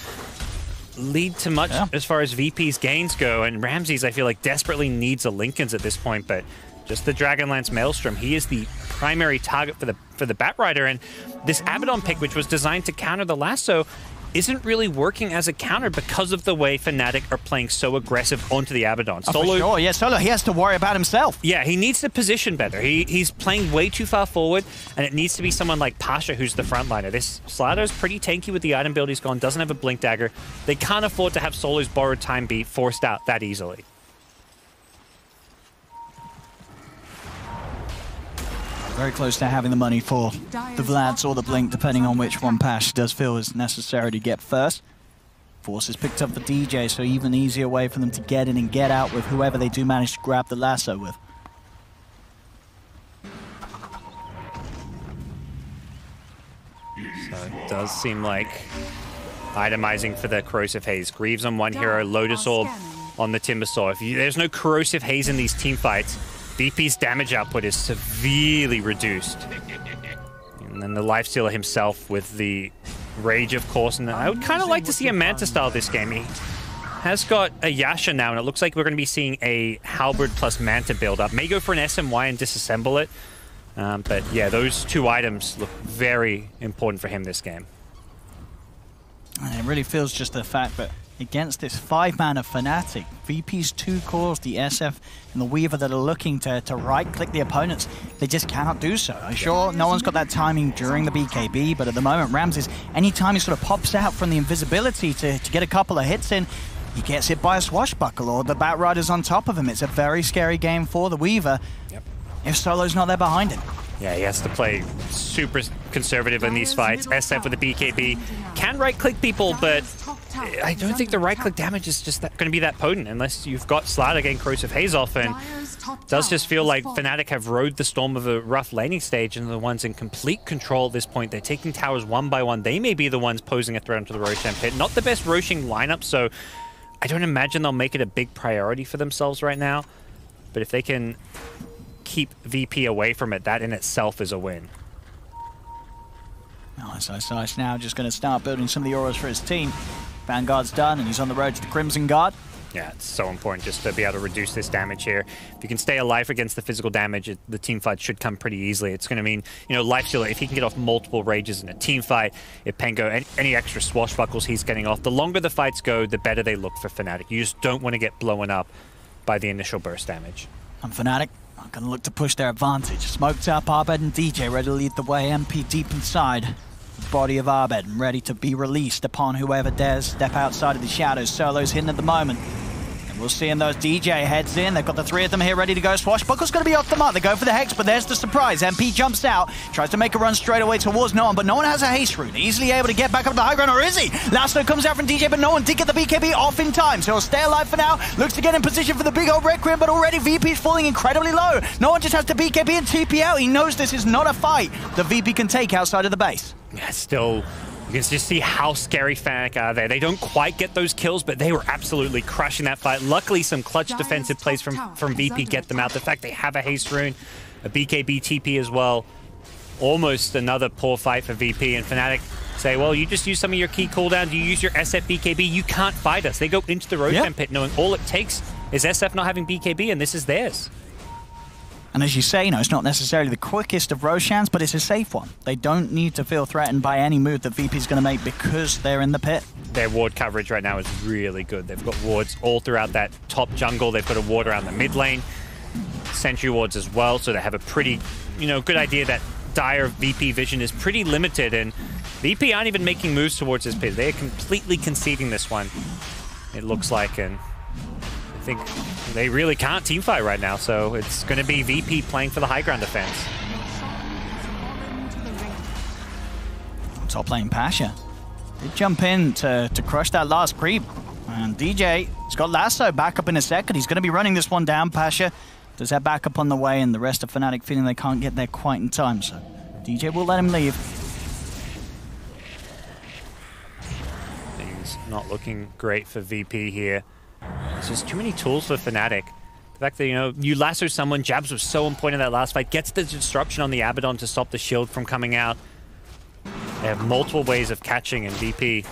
lead to much as far as VP's gains go. And Ramses, I feel like, desperately needs a Linken's at this point, but just the Dragonlance Maelstrom, he is the primary target for the Bat Rider. And this Abaddon pick, which was designed to counter the lasso, isn't really working as a counter because of the way Fnatic are playing so aggressive onto the Abaddon. Solo, for sure. Yeah, Solo, he has to worry about himself. Yeah, he needs to position better. He's playing way too far forward, and it needs to be someone like Pasha who's the frontliner. This Slider's pretty tanky with the item build he's gone, doesn't have a Blink Dagger. They can't afford to have Solo's borrowed time be forced out that easily. Very close to having the money for the Vlads or the Blink, depending on which one Pash does feel is necessary to get first. Forces picked up the DJ, so even easier way for them to get in and get out with whoever they do manage to grab the lasso with. So it does seem like itemizing for the Corrosive Haze. Greaves on one hero, Lotus Orb on the Timbersaw. If there's no Corrosive Haze in these team fights, VP's damage output is severely reduced. And then the Lifestealer himself with the Rage, of course. And I would kind of like to see a Manta style this game. He has got a Yasha now, and it looks like we're going to be seeing a Halberd plus Manta build up. May go for an SMY and disassemble it. But yeah, those two items look very important for him this game. And it really feels just the fact that against this 5-man of Fnatic, VP's two cores, the SF and the Weaver, that are looking to right-click the opponents, they just cannot do so. Sure, no one's got that timing during the BKB, but at the moment, Ramses, anytime he sort of pops out from the invisibility to get a couple of hits in, he gets hit by a Swashbuckle or the Bat Rider's on top of him. It's a very scary game for the Weaver if Solo's not there behind him. Yeah, he has to play super conservative in these fights. SF with the BKB can right-click people, but I don't think the right-click damage is just going to be that potent unless you've got Slider getting Corrosive Haze off. And it does just feel like Fnatic have rode the storm of a rough laning stage and are the ones in complete control at this point. They're taking towers one by one. They may be the ones posing a threat onto the Roshan pit. Not the best Roshing lineup, so I don't imagine they'll make it a big priority for themselves right now. But if they can keep VP away from it, that in itself is a win. Ice now just going to start building some of the auras for his team. Vanguard's done, and he's on the road to the Crimson Guard. Yeah, it's so important just to be able to reduce this damage here. If you can stay alive against the physical damage, the team fight should come pretty easily. It's going to mean, you know, Lifestealer, if he can get off multiple rages in a team fight, if Pengo, any extra swashbuckles he's getting off, the longer the fights go, the better they look for Fnatic. You just don't want to get blown up by the initial burst damage. And Fnatic are going to look to push their advantage. Smoked up, Abed and DJ ready to lead the way. MP deep inside the body of Abed and ready to be released upon whoever dares step outside of the shadows. Solo's hidden at the moment. And we'll see him, those DJ heads in. They've got the three of them here ready to go. Swashbuckle's going to be off the mark. They go for the Hex, but there's the surprise. MP jumps out, tries to make a run straight away towards no one, but no one has a haste rune. Easily able to get back up the high ground, or is he? Lasso comes out from DJ, but no one did get the BKB off in time, so he'll stay alive for now. Looks to get in position for the big old Requiem, but already VP's falling incredibly low. No one just has to BKB and TP out. He knows this is not a fight the VP can take outside of the base. Yeah, still, you can just see how scary Fnatic are there. They don't quite get those kills, but they were absolutely crushing that fight. Luckily, some clutch defensive plays from VP get them out. The fact they have a haste rune, a BKB TP as well. Almost another poor fight for VP, and Fnatic say, well, you just use some of your key cooldowns, you use your SF BKB, you can't fight us. They go into the Roshan pit knowing all it takes is SF not having BKB, and this is theirs. And as you say, you know, it's not necessarily the quickest of Roshans, but it's a safe one. They don't need to feel threatened by any move that VP's going to make because they're in the pit. Their ward coverage right now is really good. They've got wards all throughout that top jungle. They've got a ward around the mid lane, sentry wards as well, so they have a pretty, you know, good idea that Dire VP vision is pretty limited, and VP aren't even making moves towards his pit. They are completely conceding this one, it looks like, and I think they really can't teamfight right now, so it's going to be VP playing for the high ground defense. Top lane Pasha did jump in to crush that last creep, and DJ has got Lasso back up in a second. He's going to be running this one down. Pasha does have backup on the way, and the rest of Fnatic feeling they can't get there quite in time, so DJ will let him leave. Things not looking great for VP here. There's just too many tools for Fnatic. The fact that, you know, you lasso someone, jabs was so important in that last fight, gets the disruption on the Abaddon to stop the shield from coming out. They have multiple ways of catching, and VP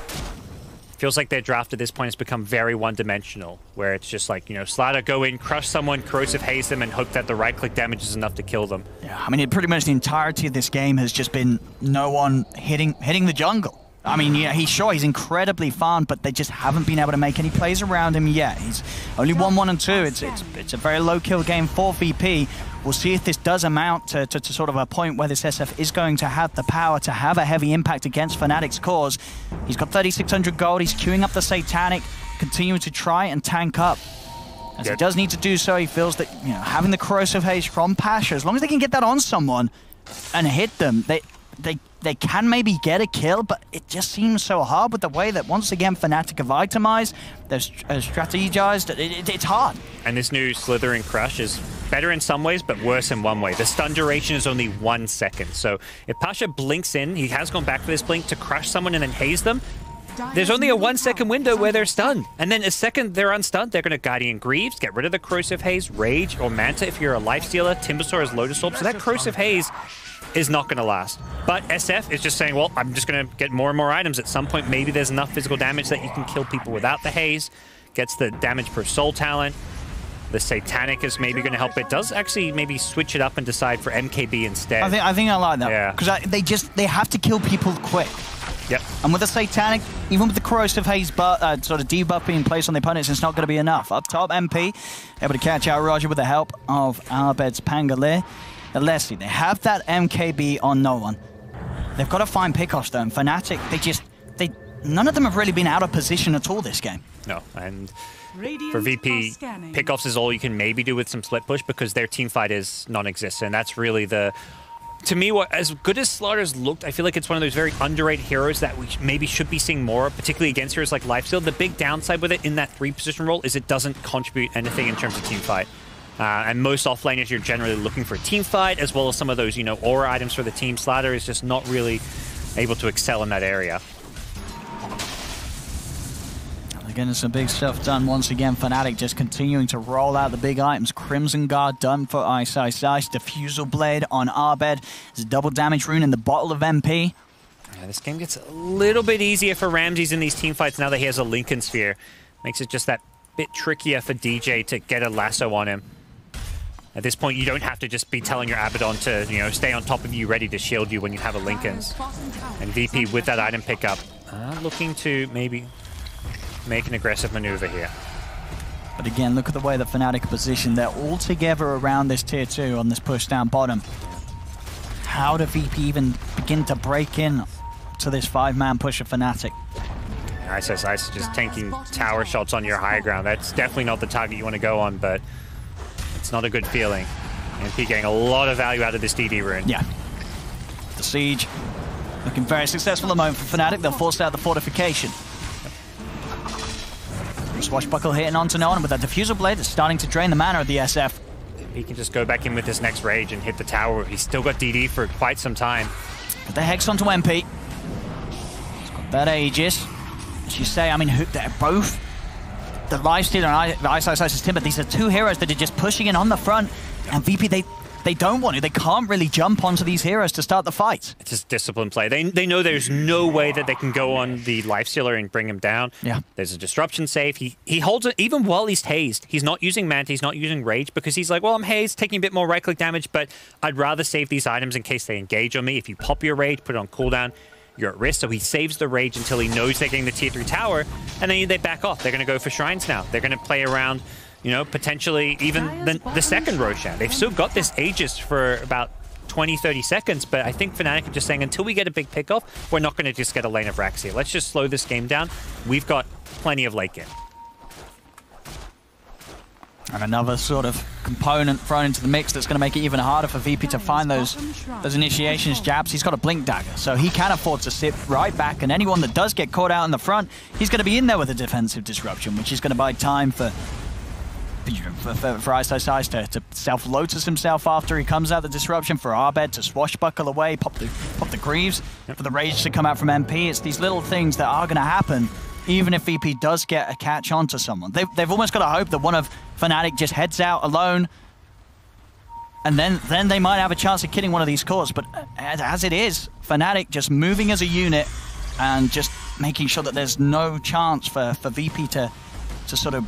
feels like their draft at this point has become very one-dimensional, where it's just like, you know, Slider, go in, crush someone, corrosive haze them, and hope that the right-click damage is enough to kill them. Yeah, I mean, pretty much the entirety of this game has just been no one hitting the jungle. I mean, yeah, he's incredibly fun, but they just haven't been able to make any plays around him yet. He's only 1-1 and 2. It's a very low kill game for VP. We'll see if this does amount to sort of a point where this SF is going to have the power to have a heavy impact against Fnatic's cause. He's got 3,600 gold. He's queuing up the Satanic, continuing to try and tank up. As he does need to do so, he feels that, you know, having the corrosive haze from Pasha, as long as they can get that on someone and hit them, they can maybe get a kill, but it just seems so hard with the way that, once again, Fnatic have itemized, they've strategized. It's hard. And this new Slithering Crush is better in some ways, but worse in one way. The stun duration is only 1 second. So if Pasha blinks in, he has gone back for this blink to crush someone and then haze them, there's only a 1 second window where they're stunned. And then a second they're unstunned, they're going to Guardian Greaves, get rid of the Corrosive Haze, Rage, or Manta if you're a Lifestealer. Timbersaw has Lotus Orb, so that Corrosive Haze is not going to last. But SF is just saying, well, I'm just going to get more and more items. At some point, maybe there's enough physical damage that you can kill people without the haze. Gets the damage per soul talent. The Satanic is maybe going to help. It does actually maybe switch it up and decide for MKB instead. I think I like that. Yeah. Because they have to kill people quick. Yep. And with the Satanic, even with the Corrosive Haze sort of debuff being placed on the opponents, it's not going to be enough. Up top, MP able to catch out Roger with the help of Albed's Pangolier. Leslie, they have that MKB on no one. They've got to find pickoffs though, and Fnatic, none of them have really been out of position at all this game. No, and for VP, pickoffs is all you can maybe do with some split push because their team fight is non-existent. That's really the, to me, what as good as Slaughter's looked, I feel like it's one of those very underrated heroes that we maybe should be seeing more, particularly against heroes like Lifesteal. The big downside with it in that 3-position role is it doesn't contribute anything in terms of team fight. And most offlaners, you're generally looking for a team fight, as well as some of those, you know, aura items for the team. Slaughter is just not really able to excel in that area. They're getting some big stuff done once again. Fnatic just continuing to roll out the big items. Crimson Guard done for Ice. Diffusal Blade on Abed. There's a double damage rune in the bottle of MP. Yeah, this game gets a little bit easier for Ramses in these team fights now that he has a Lincoln Sphere. Makes it just that bit trickier for DJ to get a lasso on him. At this point, you don't have to just be telling your Abaddon to, you know, stay on top of you, ready to shield you when you have a Lincoln's. And VP with that item pickup, looking to maybe make an aggressive maneuver here. But again, look at the way that Fnatic are positioned. They're all together around this tier 2 on this push down bottom. How do VP even begin to break in to this 5-man push of Fnatic? Ice just tanking tower shots on your high ground. That's definitely not the target you want to go on, but it's not a good feeling. MP getting a lot of value out of this DD rune. Yeah. The siege looking very successful at the moment for Fnatic. They'll force out the fortification. Swashbuckle hitting onto no one with that diffusal blade that's starting to drain the mana of the SF. He can just go back in with his next rage and hit the tower. He's still got DD for quite some time. Put the Hex onto MP. He's got that Aegis. As you say, I mean, they're both the Lifestealer and the Ice Timber. These are two heroes that are just pushing in on the front. And VP, they don't want to. They can't really jump onto these heroes to start the fight. It's just disciplined play. They know there's no way that they can go on the Lifestealer and bring him down. Yeah. There's a disruption save. He holds it even while he's hazed. He's not using Manta, he's not using Rage because he's like, well, I'm hazed, taking a bit more right-click damage, but I'd rather save these items in case they engage on me. If you pop your Rage, put it on cooldown, you're at risk. So he saves the Rage until he knows they're getting the tier 3 tower, and then they back off. They're going to go for Shrines now. They're going to play around, you know, potentially even the second Roshan. They've still got this Aegis for about 20, 30 seconds, but I think Fnatic are just saying, until we get a big pick off, we're not going to just get a lane of Rax here. Let's just slow this game down. We've got plenty of late game. And another sort of component thrown into the mix that's going to make it even harder for VP to find those initiations jabs. He's got a Blink Dagger, so he can afford to sit right back, and anyone that does get caught out in the front, he's going to be in there with a defensive disruption, which is going to buy time for Ice to self-lotus himself after he comes out the disruption, for Abed to swashbuckle away, pop the Greaves, for the Rage to come out from MP. It's these little things that are going to happen even if VP does get a catch onto someone. They've almost got to hope that one of Fnatic just heads out alone, and then they might have a chance of killing one of these cores. But as it is, Fnatic just moving as a unit and just making sure that there's no chance for VP to sort of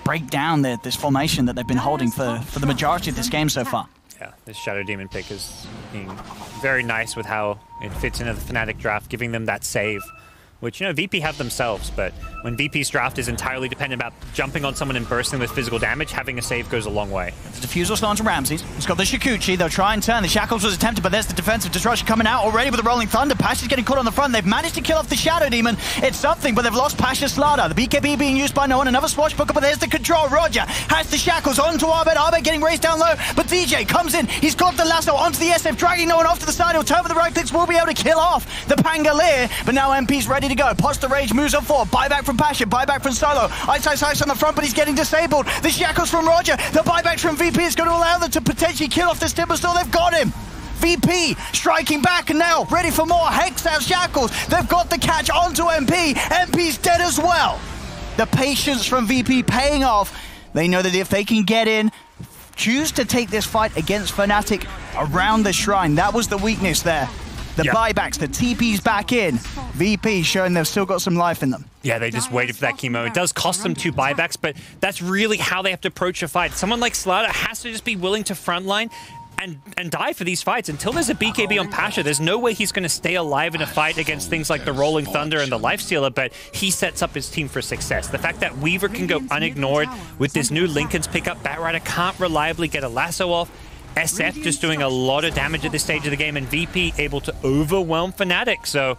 break down this formation that they've been holding for the majority of this game so far. Yeah, this Shadow Demon pick is being very nice with how it fits into the Fnatic draft, giving them that save, which, you know, VP have themselves, but when VP's draft is entirely dependent about jumping on someone and bursting with physical damage, having a save goes a long way. The Diffusal's on to Ramses. He's got the Shikuchi. They'll try and turn. The Shackles was attempted, but there's the defensive disruption coming out already with the Rolling Thunder. Pasha's getting caught on the front. They've managed to kill off the Shadow Demon. It's something, but they've lost Pasha's Slada. The BKB being used by no one. Another Swashbuckle, but there's the control. Roger has the Shackles onto Abed. Abed getting raised down low, but DJ comes in. He's got the lasso onto the SF, dragging no one off to the side. He'll turn with the right clicks. Will be able to kill off the Pangolier, but now MP's ready to go. Post the Rage moves on forward. Buyback from Pasha, buyback from Solo. Ice on the front, but he's getting disabled. The Shackles from Roger. The buyback from VP is going to allow them to potentially kill off this Timberstore. They've got him. VP striking back and now ready for more. Hex out Shackles. They've got the catch onto MP. MP's dead as well. The patience from VP paying off. They know that if they can get in, choose to take this fight against Fnatic around the shrine. That was the weakness there. The buybacks, the TP's back in. VP showing they've still got some life in them. Yeah, they just waited for that chemo. It does cost them 2 buybacks, but that's really how they have to approach a fight. Someone like Slada has to just be willing to frontline and die for these fights. Until there's a BKB on Pasha, there's no way he's going to stay alive in a fight against things like the Rolling Thunder and the Lifestealer, but he sets up his team for success. The fact that Weaver can go unignored with this new Lincoln's pickup, Batrider can't reliably get a lasso off, SF just doing a lot of damage at this stage of the game, and VP able to overwhelm Fnatic, so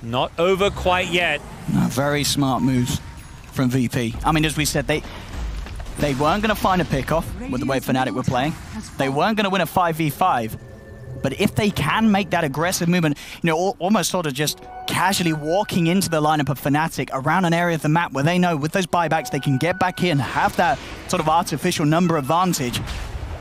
not over quite yet. No, very smart moves from VP. I mean, as we said, they weren't going to find a pick-off with the way Fnatic were playing. They weren't going to win a 5v5, but if they can make that aggressive movement, you know, almost sort of just casually walking into the lineup of Fnatic around an area of the map where they know with those buybacks they can get back in, have that sort of artificial number advantage,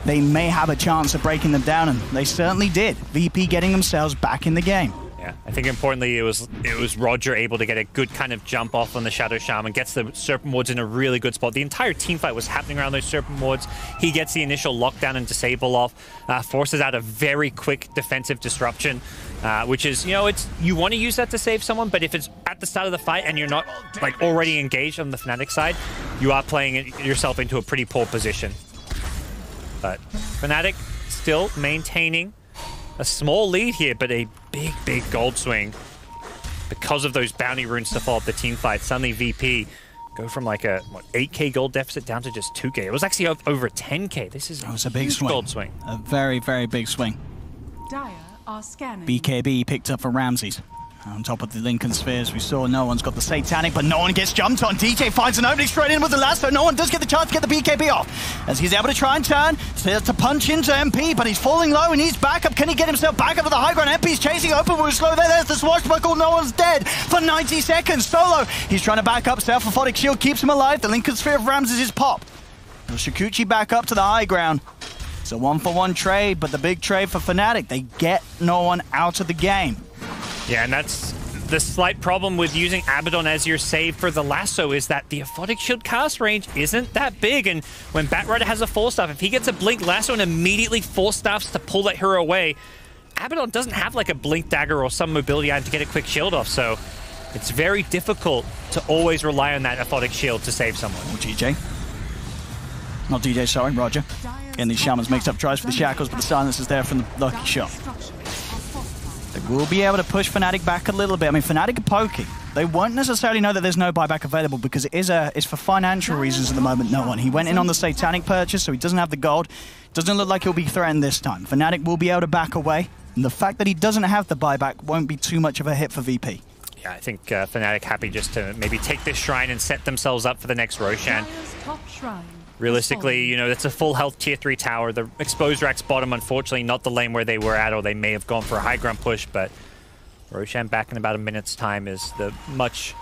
they may have a chance of breaking them down, and they certainly did. VP getting themselves back in the game. Yeah, I think importantly it was Roger able to get a good kind of jump off on the Shadow Shaman, gets the Serpent Wards in a really good spot. The entire team fight was happening around those Serpent Wards. He gets the initial lockdown and disable off, forces out a very quick defensive disruption, which is, you know, you want to use that to save someone, but if it's at the start of the fight and you're not like already engaged on the Fnatic side, you are playing yourself into a pretty poor position. But Fnatic still maintaining a small lead here, but a big gold swing because of those bounty runes to follow up the team fight. Suddenly VP go from like a 8k gold deficit down to just 2k. It was actually over 10k. This is a big huge swing. Gold swing. A very big swing. Dire are scanning. BKB picked up for Ramses. On top of the Lincoln Spheres, we saw no one's got the Satanic, but no one gets jumped on. DJ finds an opening straight in with the lasso. No one does get the chance to get the BKB off. As he's able to try and turn to punch into MP, but he's falling low and he's back up. Can he get himself back up to the high ground? MP's chasing open, we're slow there. There's the swashbuckle. No one's dead for 90 seconds. Solo, he's trying to back up. Self-aphotic shield keeps him alive. The Lincoln Sphere of Ramses is pop. Shikuchi back up to the high ground. It's a 1-for-1 trade, but the big trade for Fnatic, they get no one out of the game. Yeah, and that's the slight problem with using Abaddon as your save for the lasso, is that the Aphotic Shield cast range isn't that big, and when Batrider has a Force Staff, if he gets a Blink Lasso and immediately Force Staffs to pull that hero away, Abaddon doesn't have like a Blink Dagger or some mobility item to get a quick shield off, so it's very difficult to always rely on that Aphotic Shield to save someone. Oh, DJ. Not DJ, sorry, Roger. Getting these Shamans mixed up, tries for the Shackles, but the silence is there from the Lucky Shot. They will be able to push Fnatic back a little bit. I mean, Fnatic are poking. They won't necessarily know that there's no buyback available because it's for financial reasons at the moment, no one. He went in on the Satanic purchase, so he doesn't have the gold. Doesn't look like he'll be threatened this time. Fnatic will be able to back away, and the fact that he doesn't have the buyback won't be too much of a hit for VP. Yeah, I think Fnatic happy just to maybe take this shrine and set themselves up for the next Roshan. Realistically, you know, that's a full health tier 3 tower. The exposed rack's bottom, unfortunately, not the lane where they were at, or they may have gone for a high ground push, but Roshan back in about a minute's time is the much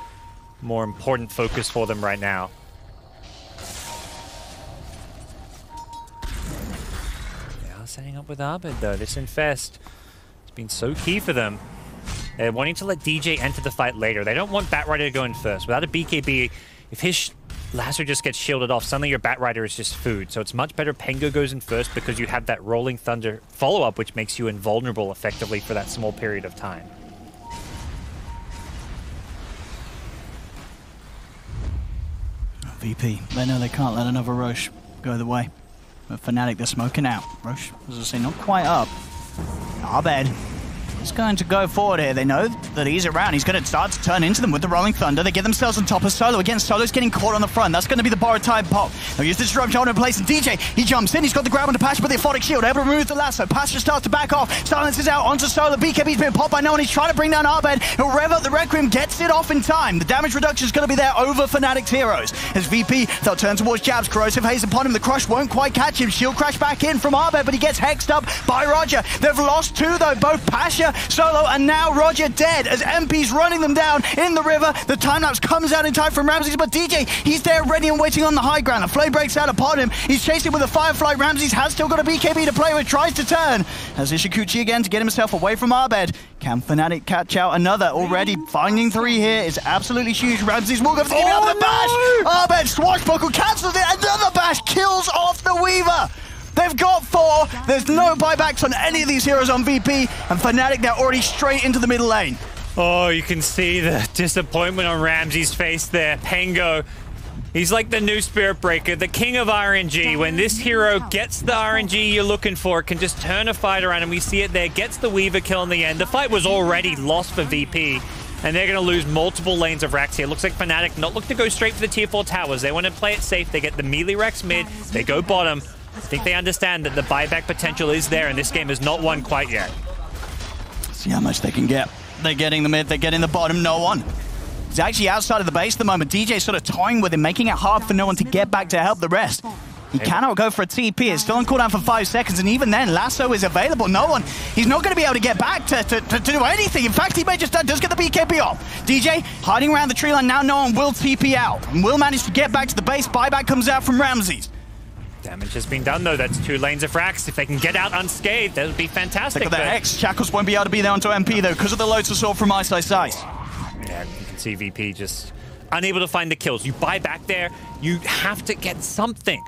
more important focus for them right now. They are setting up with Abed, though. This Infest has been so key for them. They're wanting to let DJ enter the fight later. They don't want Batrider to go in first. Without a BKB, if his lasso just gets shielded off, suddenly your Batrider is just food. So it's much better Pengo goes in first because you have that Rolling Thunder follow-up, which makes you invulnerable effectively for that small period of time. VP, they know they can't let another Roche go the way. But Fnatic, they're smoking out. Roche, as I say, not quite up. Abed is going to go forward here. They know that he's around. He's going to start to turn into them with the Rolling Thunder. They get themselves on top of Solo. Again, Solo's getting caught on the front. That's going to be the borrowed time pop. They'll use the disruption in place, and DJ, he jumps in. He's got the grab on the Pasha with the Aphotic Shield. Able to remove the lasso. Pasha starts to back off. Silence is out onto Solo. BKB's been popped by no one. He's trying to bring down Abed. He'll rev up the Requiem, gets it off in time. The damage reduction is going to be there over Fnatic's heroes. As VP, they'll turn towards Jabs. Corrosive Haze upon him. The Crush won't quite catch him. Shield crash back in from Abed, but he gets hexed up by Roger. They've lost two, though. Both Pasha, Solo, and now Roger dead as MP's running them down in the river. The time-lapse comes out in time from Ramses, but DJ, he's there ready and waiting on the high ground. The flame breaks out upon him. He's chasing with a Firefly. Ramses has still got a BKB to play with, tries to turn. As Ishikuchi again to get himself away from Abed. Can Fnatic catch out another? Already finding 3 here is absolutely huge. Ramses will go for the bash. Abed swashbuckle cancels it. Another bash kills off the Weaver. They've got 4. There's no buybacks on any of these heroes on VP. And Fnatic, they're already straight into the middle lane. Oh, you can see the disappointment on Ramsey's face there. Pengo, he's like the new Spirit Breaker, the king of RNG. When this hero gets the RNG you're looking for, can just turn a fight around, and we see it there. Gets the Weaver kill in the end. The fight was already lost for VP. And they're going to lose multiple lanes of racks here. Looks like Fnatic not looking to go straight for the tier 4 towers. They want to play it safe. They get the melee racks mid. They go bottom. I think they understand that the buyback potential is there, and this game is not won quite yet. See how much they can get. They're getting the mid, they're getting the bottom, no one. He's actually outside of the base at the moment. DJ sort of toying with him, making it hard for no one to get back to help the rest. He cannot go for a TP. It's still on cooldown for 5 seconds, and even then, Lasso is available. No one. He's not going to be able to get back to do anything. In fact, he may just does get the BKB off. DJ hiding around the tree line. Now no one will TP out and will manage to get back to the base. Buyback comes out from Ramses. Damage has been done, though. That's 2 lanes of Rax. If they can get out unscathed, that would be fantastic. Look at the Hex. Shackles won't be able to be there onto MP, though, because of the Lotus Sword from Ice. Yeah, you can see VP just unable to find the kills. You buy back there, you have to get something.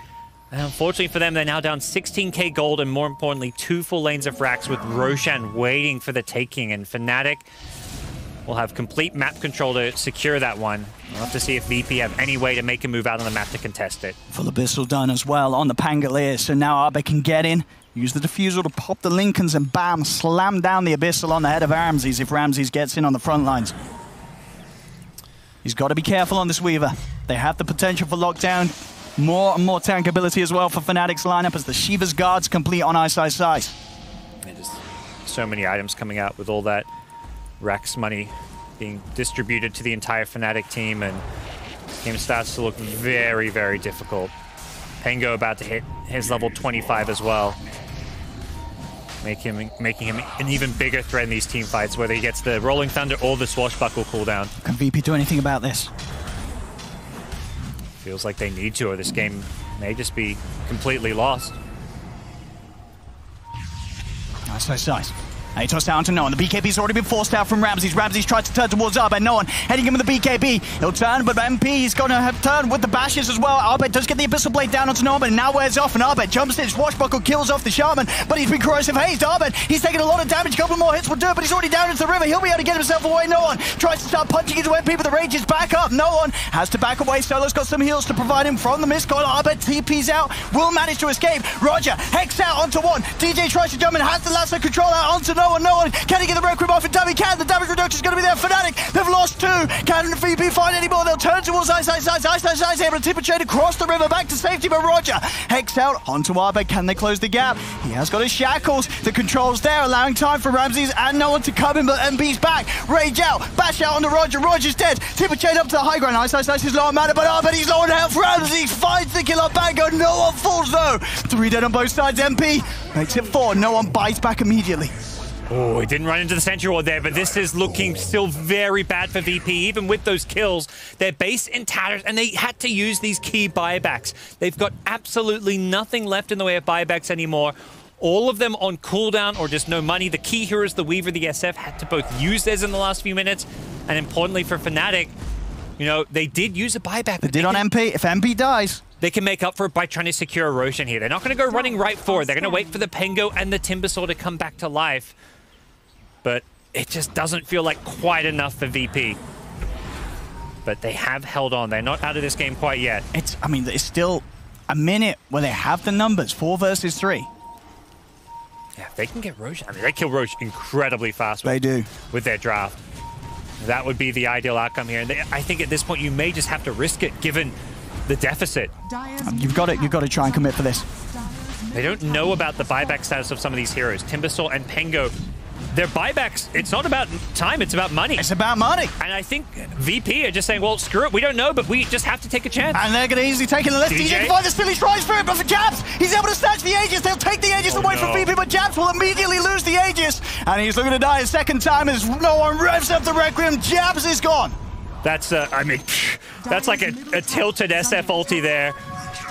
And unfortunately for them, they're now down 16k gold and, more importantly, 2 full lanes of Rax with Roshan waiting for the taking. And Fnatic will have complete map control to secure that one. We'll have to see if VP have any way to make a move out on the map to contest it. Full Abyssal done as well on the Pangolier, so now Arbe can get in, use the Diffusal to pop the Lincolns, and bam, slam down the Abyssal on the head of Ramses if Ramses gets in on the front lines. He's got to be careful on this Weaver. They have the potential for lockdown. More and more tank ability as well for Fnatic's lineup as the Shiva's guards complete on Ice. And just so many items coming out with all that Rax money being distributed to the entire Fnatic team, and the game starts to look very, very difficult. Pengo about to hit his level 25 as well, making him an even bigger threat in these team fights, whether he gets the Rolling Thunder or the Swashbuckle cooldown. Can VP do anything about this? Feels like they need to, or this game may just be completely lost. Nice. He tossed down to No One. The BKB's already been forced out from Ramses. Ramses tried to turn towards Arbe. No One heading him with the BKB. He'll turn, but MP's going to have turned with the bashes as well. Arbe does get the Abyssal Blade down onto No One, but now wears off, and Arbe jumps in. Swashbuckle kills off the Shaman, but he's been corrosive hazed. Arbe, he's taking a lot of damage. A couple more hits will do it, but he's already down into the river. He'll be able to get himself away. No One tries to start punching into MP, but the rage is back up. No One has to back away. Solo's got some heals to provide him from the Mistcoil. Arbe TP's out, will manage to escape. Roger, Hex out onto one. DJ tries to jump in, has the lasso control out onto No One. No One, can he get the Requiem off? And he can. The damage reduction is going to be there. Fnatic, they've lost 2. Can VP find any more? They'll turn towards Ice, able to tip a trade across the river back to safety, but Roger, Hex out onto Arbe. Can they close the gap? He has got his shackles. The controls there, allowing time for Ramses and No One to come in, but MP's back. Rage out, bash out onto Roger. Roger's dead. Tip a chain up to the high ground. Ice is low on mana, but Arbe, he's low on health. Ramses finds the kill on Bango. No One falls though. 3 dead on both sides. MP makes it 4. No One bites back immediately. Oh, he didn't run into the Sentry Ward there, but this is looking still very bad for VP. Even with those kills, they're base in tatters, and they had to use these key buybacks. They've got absolutely nothing left in the way of buybacks anymore. All of them on cooldown or just no money. The key heroes, the Weaver, the SF, had to both use theirs in the last few minutes. And importantly for Fnatic, you know, they did use a buyback. They did on MP. If MP dies, they can make up for it by trying to secure a Roshan here. They're not going to go running right forward. They're going to wait for the Pengo and the Timbersaw to come back to life. But it just doesn't feel like quite enough for VP. But they have held on. They're not out of this game quite yet. I mean, it's still a minute where they have the numbers. 4 versus 3. Yeah, if they can get Roche. I mean, they kill Roche incredibly fast. They do. With their draft. That would be the ideal outcome here. And I think at this point you may just have to risk it, given the deficit. You've got to try and commit for this. They don't know about the buyback status of some of these heroes. Timbersaw and Pengo. Their buybacks, it's not about time, it's about money. It's about money. And I think VP are just saying, well, screw it, we don't know, but we just have to take a chance. And they're going to easily take it. Let's DJ find the Silly tries for it, but for Jabs, he's able to snatch the Aegis. They'll take the Aegis away from VP, but Jabs will immediately lose the Aegis. And he's looking to die a second time as No One revs up the Requiem. Jabs is gone. That's, I mean, that's like a tilted SF ulti there.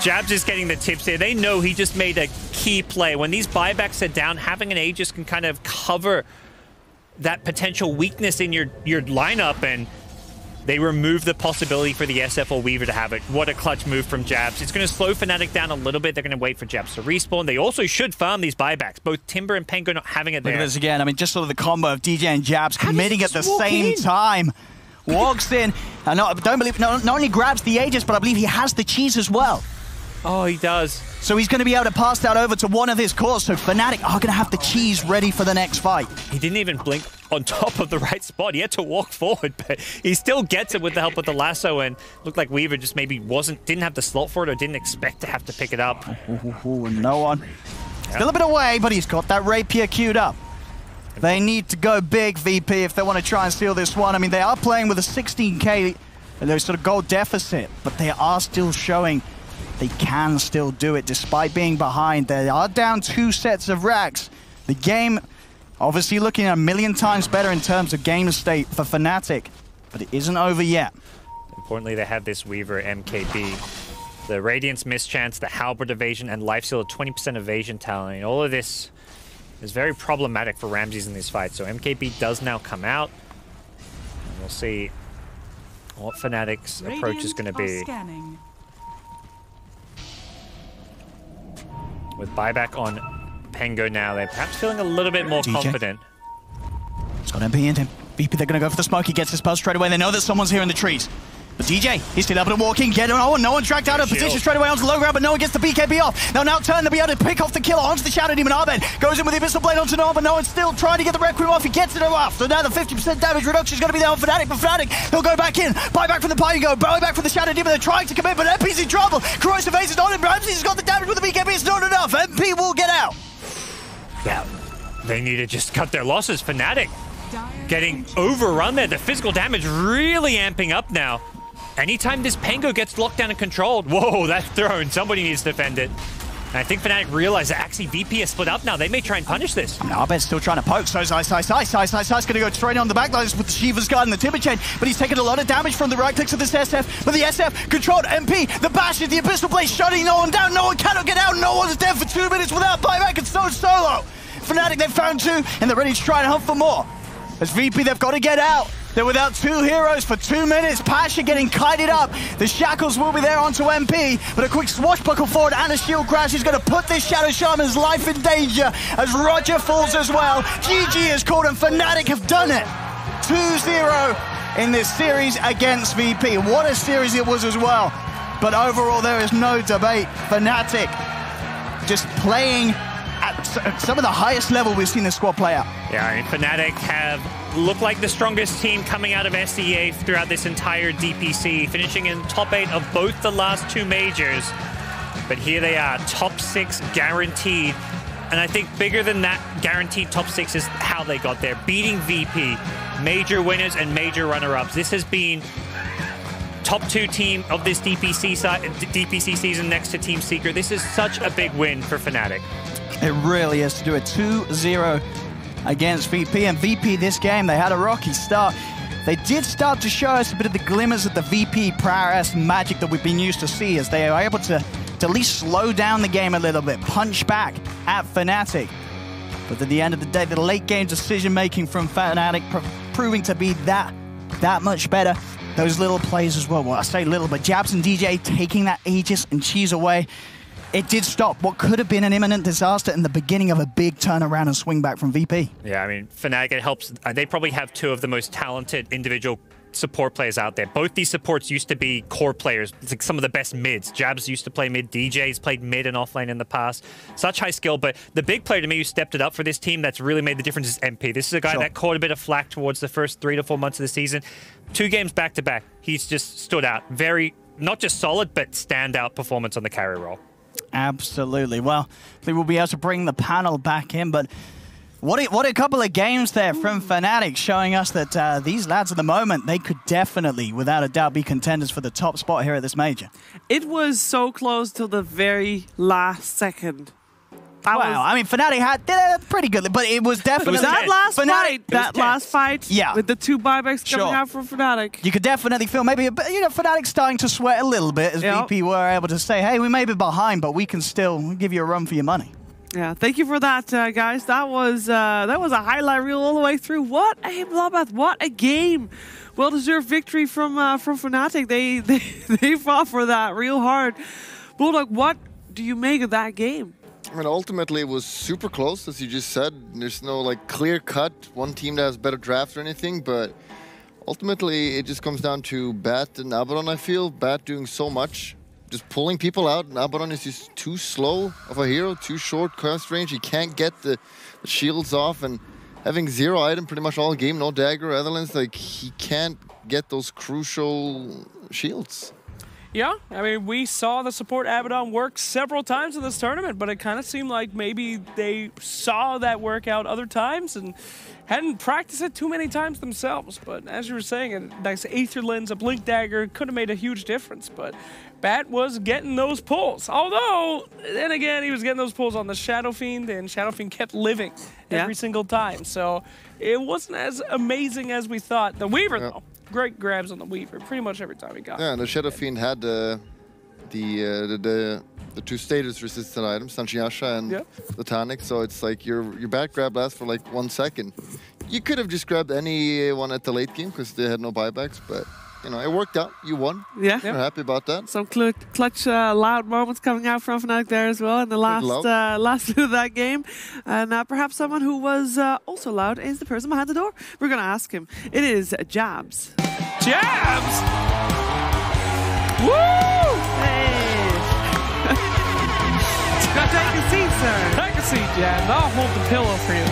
Jabs is getting the tips here. They know he just made a key play. When these buybacks are down, having an Aegis can kind of cover that potential weakness in your lineup, and they remove the possibility for the SF or Weaver to have it. What a clutch move from Jabs. It's going to slow Fnatic down a little bit. They're going to wait for Jabs to respawn. They also should farm these buybacks. Both Timber and Pengo not having it there. Look at this again. I mean, just sort of the combo of DJ and Jabs committing at the same time. Walks in, and not only grabs the Aegis, but I believe he has the cheese as well. Oh, he does. So he's going to be able to pass that over to one of his cores, so Fnatic are going to have the cheese ready for the next fight. He didn't even blink on top of the right spot. He had to walk forward, but he still gets it with the help of the lasso, and looked like Weaver just maybe didn't have the slot for it or didn't expect to have to pick it up. No One. Still a bit away, but he's got that rapier queued up. They need to go big, VP, if they want to try and steal this one. I mean, they are playing with a 16k sort of gold deficit, but they are still showing they can still do it despite being behind. They are down 2 sets of racks. The game obviously looking a million times better in terms of game state for Fnatic, but it isn't over yet. Importantly, they have this Weaver MKB. The Radiance mischance, the Halberd evasion, and Lifesteal 20% evasion talent. And all of this is very problematic for Ramses in this fight. So MKB does now come out. And we'll see what Fnatic's approach is going to be. Scanning. With buyback on Pengo now, they're perhaps feeling a little bit more confident. It's got MP into him. VP, they're going to go for the smoke. He gets his buzz straight away. They know that someone's here in the trees. But DJ, he's still able to walk in, get it on. No one tracked out of position straight away onto the low ground, but no one gets the BKB off. They'll now turn to be able to pick off the killer onto the Shadow Demon. Abed goes in with the Abyssal Blade onto Norm, but no one's still trying to get the Requiem off. He gets it off. So now the 50% damage reduction is going to be there on Fnatic. But Fnatic, they'll go back in. Buy back from the Pyre go. Buy back from the Shadow Demon. They're trying to commit, but MP's in trouble. Corrosive Haze is on him. Ramsey's has got the damage with the BKB. It's not enough. MP will get out. Yeah, they need to just cut their losses. Fnatic getting overrun there. The physical damage really amping up now. Anytime this Pengo gets locked down and controlled, whoa, that's thrown. Somebody needs to defend it. And I think Fnatic realize that actually VP is split up now. They may try and punish this. Abed's still trying to poke. So Ice going to go straight on the backlines with the Shiva's Guard and the Timber Chain. But he's taken a lot of damage from the right clicks of this SF. But the SF controlled MP. The Bash is the Abyssal Blade shutting no one down. No one cannot get out. No one's dead for 2 minutes without buyback and solo. Fnatic, they've found 2 and they're ready to try and hunt for more. As VP, they've got to get out. They're without 2 heroes for 2 minutes. Pasha getting kited up. The shackles will be there onto MP, but a quick swashbuckle forward and a shield crash is going to put this Shadow Shaman's life in danger as Roger falls as well. GG is called and Fnatic have done it. 2-0 in this series against VP. What a series it was as well. But overall, there is no debate. Fnatic just playing at some of the highest level we've seen this squad play out. Yeah, I mean, Fnatic have looked like the strongest team coming out of SEA throughout this entire DPC, finishing in top 8 of both the last 2 majors. But here they are, top 6 guaranteed. And I think bigger than that guaranteed top 6 is how they got there. Beating VP, major winners and major runner-ups. This has been top 2 team of this DPC season next to Team Secret. This is such a big win for Fnatic. It really is to do a 2-0 against VP. And VP this game, they had a rocky start. They did start to show us a bit of the glimmers of the VP prowess magic that we've been used to see as they are able to at least slow down the game a little bit, punch back at Fnatic. But at the end of the day, the late game decision making from Fnatic proving to be that much better. Those little plays as well. Well, I say little, but Jabs and DJ taking that Aegis and Cheese away. It did stop what could have been an imminent disaster in the beginning of a big turnaround and swing back from VP. Yeah, I mean, Fnatic, it helps. They probably have 2 of the most talented individual support players out there. Both these supports used to be core players. It's like some of the best mids. Jabs used to play mid. DJ's played mid and offlane in the past. Such high skill, but the big player to me who stepped it up for this team that's really made the difference is MP. This is a guy that caught a bit of flack towards the first 3 to 4 months of the season. 2 games back-to-back. He's just stood out. Very, not just solid, but standout performance on the carry role. Absolutely. Well, we will be able to bring the panel back in, but what a couple of games there from Fnatic showing us that these lads at the moment, they could definitely, without a doubt, be contenders for the top spot here at this major. It was so close till the very last second. Wow, I mean, Fnatic did pretty good, but it was definitely... that last fight, yeah, with the 2 buybacks coming out from Fnatic. You could definitely feel maybe, Fnatic starting to sweat a little bit as VP were able to say, hey, we may be behind, but we can still give you a run for your money. Yeah, thank you for that, guys. That was a highlight reel all the way through. What a bloodbath! What a game! Well-deserved victory from Fnatic. They fought for that real hard. Bulldog, what do you make of that game? I mean, ultimately, it was super close, as you just said. There's no, like, clear-cut one team that has better draft or anything, but ultimately, it just comes down to Bat and Abaddon, I feel. Bat doing so much, just pulling people out, and Abaddon is just too slow of a hero, too short cast range. He can't get the shields off, and having 0 item pretty much all game, no dagger, Netherlands, like, he can't get those crucial shields. Yeah, I mean, we saw the support Abaddon work several times in this tournament, but it kind of seemed like maybe they saw that work out other times and hadn't practiced it too many times themselves. But as you were saying, a nice Aether Lens, a Blink Dagger could have made a huge difference. But Bat was getting those pulls. Although, then again, he was getting those pulls on the Shadow Fiend, and Shadow Fiend kept living every single time. So it wasn't as amazing as we thought. The Weaver, though. Great grabs on the Weaver, pretty much every time he got. Yeah, and the Shadow Fiend had the two status resistant items, Sanchiasha and the Tonic. So it's like your back grab lasts for like 1 second. You could have just grabbed anyone at the late game because they had no buybacks, but you know, it worked out. You won. Yeah. We're happy about that. Some clutch loud moments coming out from Fnatic there as well in the last of that game. And perhaps someone who was also loud is the person behind the door. We're going to ask him. It is Jabs. Jabs! Woo! Hey! Take a seat, sir. Take a seat, Jabs. I'll hold the pillow for you.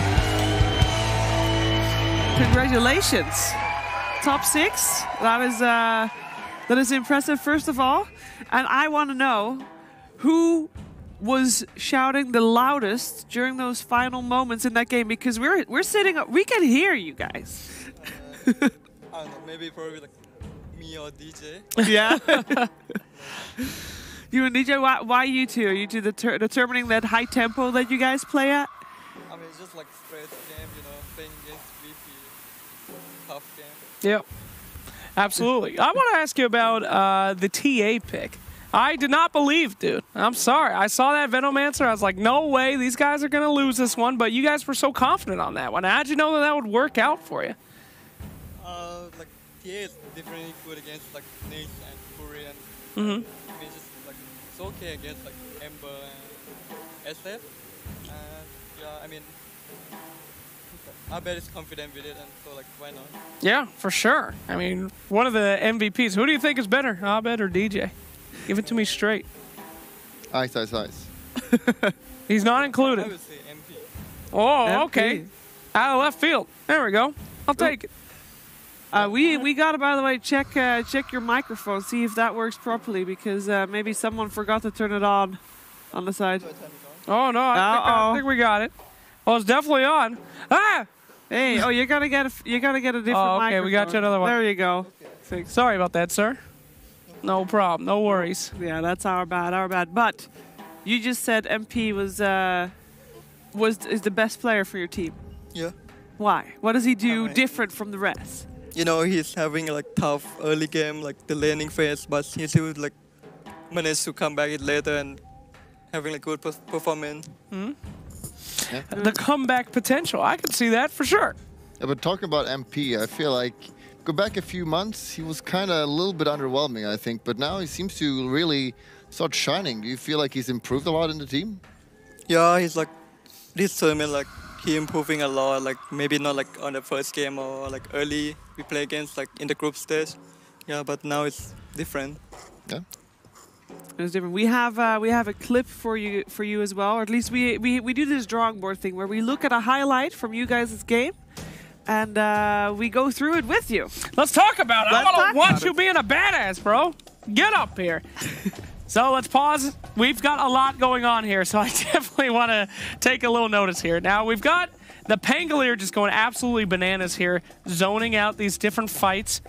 Congratulations. Top 6. That is impressive, first of all. And I want to know who was shouting the loudest during those final moments in that game, because we're sitting up, we can hear you guys. I don't know, maybe probably like me or DJ. Yeah. You and DJ, why you two? Are you two determining that high tempo that you guys play at? I mean, it's just like straight game, you know, playing against VP, tough game. Yep, absolutely. I want to ask you about the TA pick. I did not believe, dude. I'm sorry. I saw that Venomancer. I was like, no way, these guys are going to lose this one. But you guys were so confident on that one. How'd you know that that would work out for you? Like, TA is differently good against like Nate and Fury and I mean, just like it's okay against like Ember and SF. And yeah, I mean, I bet it's confident with it, and so like, why not? Yeah, for sure. I mean, one of the MVPs. Who do you think is better, Abed or DJ? Give it to me straight. Ice. He's not included. I would say MP. Oh, okay. Out of left field. There we go. I'll take it. We gotta, by the way, check your microphone, see if that works properly, because maybe someone forgot to turn it on the side. Oh no, I think we got it. Oh, it's definitely on. Ah! Hey, you gotta get a different microphone. Okay, we got you another one. There you go. Sorry about that, sir. No problem, no worries. Yeah, that's our bad. But you just said MP is the best player for your team. Yeah. Why? What does he do different from the rest? You know, he's having like tough early game, like the laning phase, but he still like managed to come back it later and having like good performance. Yeah. The comeback potential, I can see that for sure. Yeah, but talking about MP, I feel like go back a few months, he was kind of a little bit underwhelming, I think, but now he seems to really start shining. Do you feel like he's improved a lot in the team? Yeah, he's like this tournament, like he improving a lot. Like maybe not like on the first game or like early we play against like in the group stage. Yeah, but now it's different. Yeah. It's different. We have a clip for you as well, or at least we do this drawing board thing where we look at a highlight from you guys' game, and we go through it with you. Let's talk about it. I Let's want talk to watch about you it. being a badass, bro. Get up here. So let's pause. We've got a lot going on here, so I definitely want to take a little notice here. Now we've got the Pangolier just going absolutely bananas here, zoning out these different fights.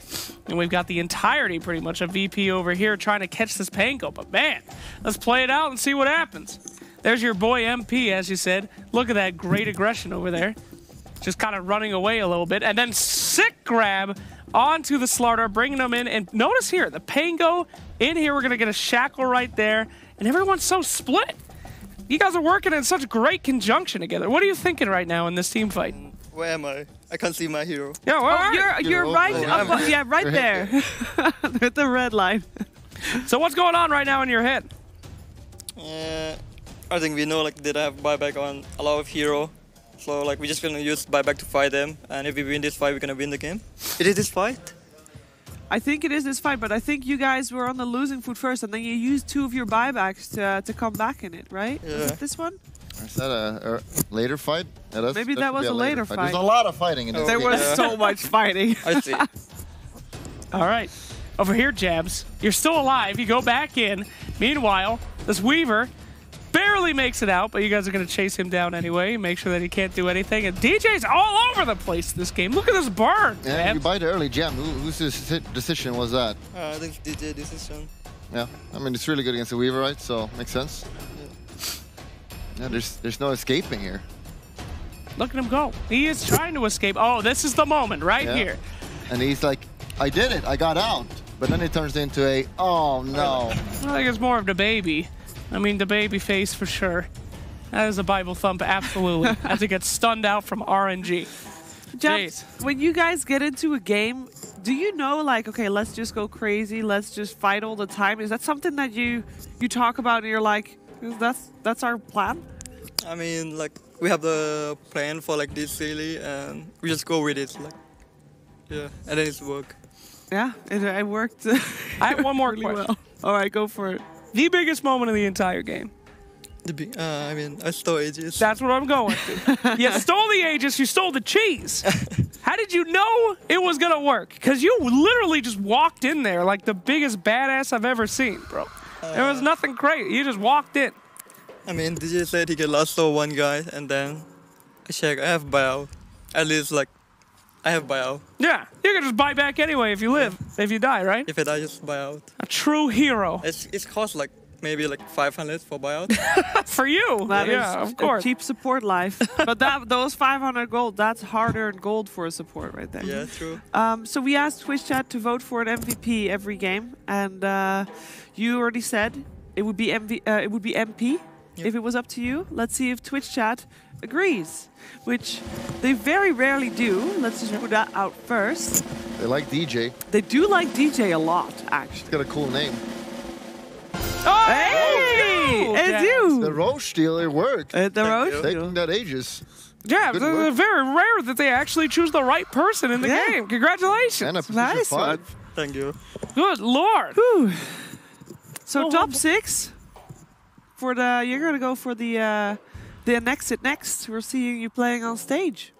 And we've got the entirety, pretty much, of VP over here trying to catch this Pango. But man, let's play it out and see what happens. There's your boy MP, as you said. Look at that great aggression over there. Just kind of running away a little bit. And then sick grab onto the Slardar, bringing them in. And notice here, the Pango in here, we're going to get a shackle right there. And everyone's so split. You guys are working in such great conjunction together. What are you thinking right now in this team fight? Where am I? I can't see my hero. Yeah, well, You're right up, yeah, right there. With the red line. So what's going on right now in your head? I think we know like they have buyback on a lot of hero. So like we're just gonna use buyback to fight them, and if we win this fight, we're gonna win the game. It is this fight? I think it is this fight, but I think you guys were on the losing foot first, and then you used 2 of your buybacks to come back in it, right? Yeah. Was it this one? Is that a later fight? Yeah, Maybe that was should be a later fight. There's a lot of fighting in this There game. was so much fighting. I see. All right. Over here, Jabs. You're still alive. You go back in. Meanwhile, this Weaver barely makes it out, but you guys are going to chase him down anyway, make sure that he can't do anything. And DJ's all over the place this game. Look at this burn, Yeah, man. you bite early, Jam. Whose decision was that? I think it's DJ decision. Yeah, I mean, it's really good against the Weaver, right? So, makes sense. Yeah, there's no escaping here. Look at him go. He is trying to escape. Oh, this is the moment right Yeah. here. And he's like, I did it. I got out. but then it turns into a, oh no. I think it's more of the baby. I mean, the baby face for sure. That is a Bible thump, absolutely. As it gets stunned out from RNG. Jeff, when you guys get into a game, do you know, like, okay, let's just go crazy, let's just fight all the time? Is that something that you talk about and you're like, that's our plan? I mean, like, we have the plan for like this really, and we just go with it. Like, yeah, and then it's work. Yeah, it worked. I have one more really question. well. All right, go for it. The biggest moment of the entire game. I mean, I stole Aegis. That's what I'm going to. You stole the Aegis, you stole the cheese. How did you know it was going to work? Because you literally just walked in there like the biggest badass I've ever seen, bro. There was nothing crazy. You just walked in. I mean, DJ said he can last stole one guy, and then I check, I have buyout. At least, like, I have buyout. Yeah, you can just buy back anyway if you live, if you die, right? If I die, just buyout. A true hero. It's cost like maybe like 500 for buyout. For you, That yeah, is of course. a cheap support life. But those 500 gold, that's hard-earned gold for a support right there. Yeah, true. So we asked Twitch chat to vote for an MVP every game, and you already said it would be MP. Yep. If it was up to you. Let's see if Twitch chat agrees, which they very rarely do. Let's just put that out first. They like DJ. They do like DJ a lot, actually. He's got a cool name. Oh, Hey, you! it's you. The Roche deal, it worked. The Roche. Taking that Aegis. Yeah, Good it's work. very rare that they actually choose the right person in the Yeah. game. Congratulations. And a position Nice 5. one. Thank you. Good lord. Whew. So Oh, top 6 for the. You're gonna go for the Annexit next. We're seeing you playing on stage.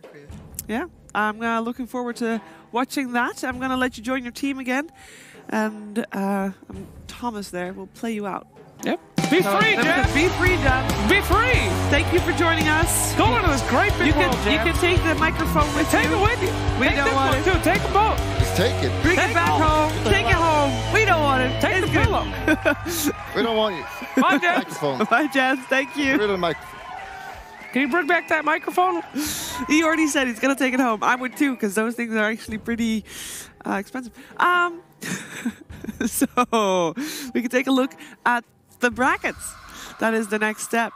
Okay. Yeah, I'm looking forward to watching that. I'm gonna let you join your team again, and Thomas there will play you out. Yep. Be free, Jeff. Be free, Jeff. Be free. Thank you for joining us. Go into this great big You world, can Jeff. take the microphone with Take you. it with you. We Take don't this want one, it. too. Take them both. Just take it. Bring Take it back it home. Take it home. We don't want it. Take It's the good. pillow. We don't want you. Bye, Jeff. Microphone. Bye, Jazz. Thank Get you. rid of the microphone. Can you bring back that microphone? He already said he's gonna take it home. I would too, because those things are actually pretty expensive. So we can take a look at the brackets. That is the next step.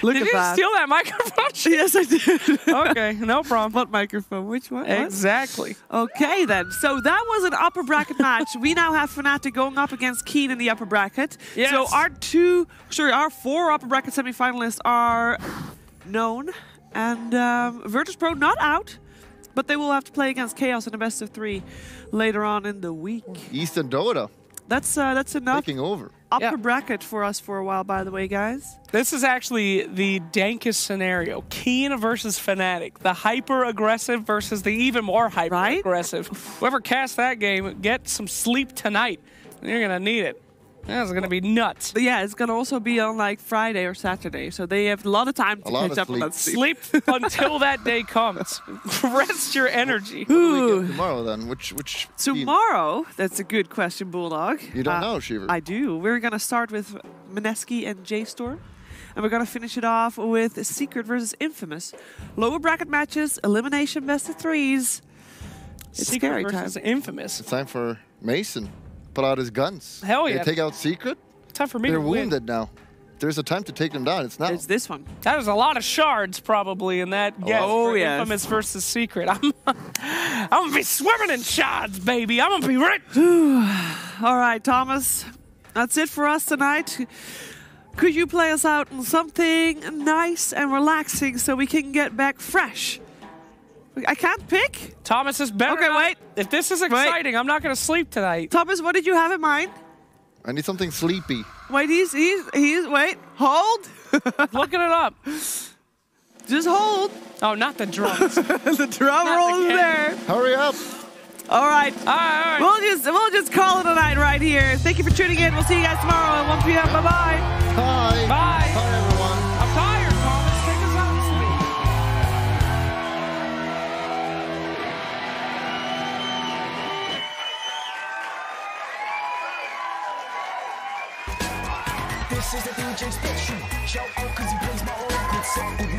Look Did at you that. steal that microphone? Yes, I did. Okay, no problem. What microphone? Which one? What? Exactly. Okay then. So that was an upper bracket match. We now have Fnatic going up against Keen in the upper bracket. Yes. So our 4 upper bracket semifinalists are known, and Virtus.Pro not out, but they will have to play against Chaos in a best of 3 later on in the week. Eastern Dota That's enough taking over. upper bracket for us for a while, by the way, guys. This is actually the dankest scenario. Keen versus Fnatic. The hyper-aggressive versus the even more hyper-aggressive. Whoever casts that game, get some sleep tonight. You're going to need it. That's going to be nuts. But yeah, it's gonna also be on like Friday or Saturday, so they have a lot of time to catch up on that sleep. Sleep until that day comes. Rest your energy. What do we get tomorrow then? Which team? Tomorrow, that's a good question, Bulldog. You don't know, Shiver. I do. We're gonna start with Mineski and J-Storm, and we're gonna finish it off with Secret versus Infamous. Lower bracket matches, elimination best of 3s. It's Secret scary time. versus Infamous. It's time for Mason. Pull out his guns. Hell They yeah. take out Secret. Time for me They're to win. wounded now. There's a time to take them down. It's now. It's this one. That is a lot of shards probably in that guess Oh, for yes. Infamous versus Secret. I'm gonna be swimming in shards, baby. I'm gonna be rich. All right, Thomas. That's it for us tonight. Could you play us out on something nice and relaxing so we can get back fresh? I can't pick. Thomas is better. Okay, wait. If this is exciting, I'm not gonna sleep tonight. Thomas, what did you have in mind? I need something sleepy. Wait, wait, hold. Looking it up. Just hold. Oh, not the drums. The drum roll is there. Hurry up. All right. All right. We'll just call it a night right here. Thank you for tuning in. We'll see you guys tomorrow at 1 p.m. Bye-bye. Bye. Bye. Bye, everyone. I'm tired, Thomas. Take us out to sleep. This is the DJ special. Shout out 'cause he plays my own good set.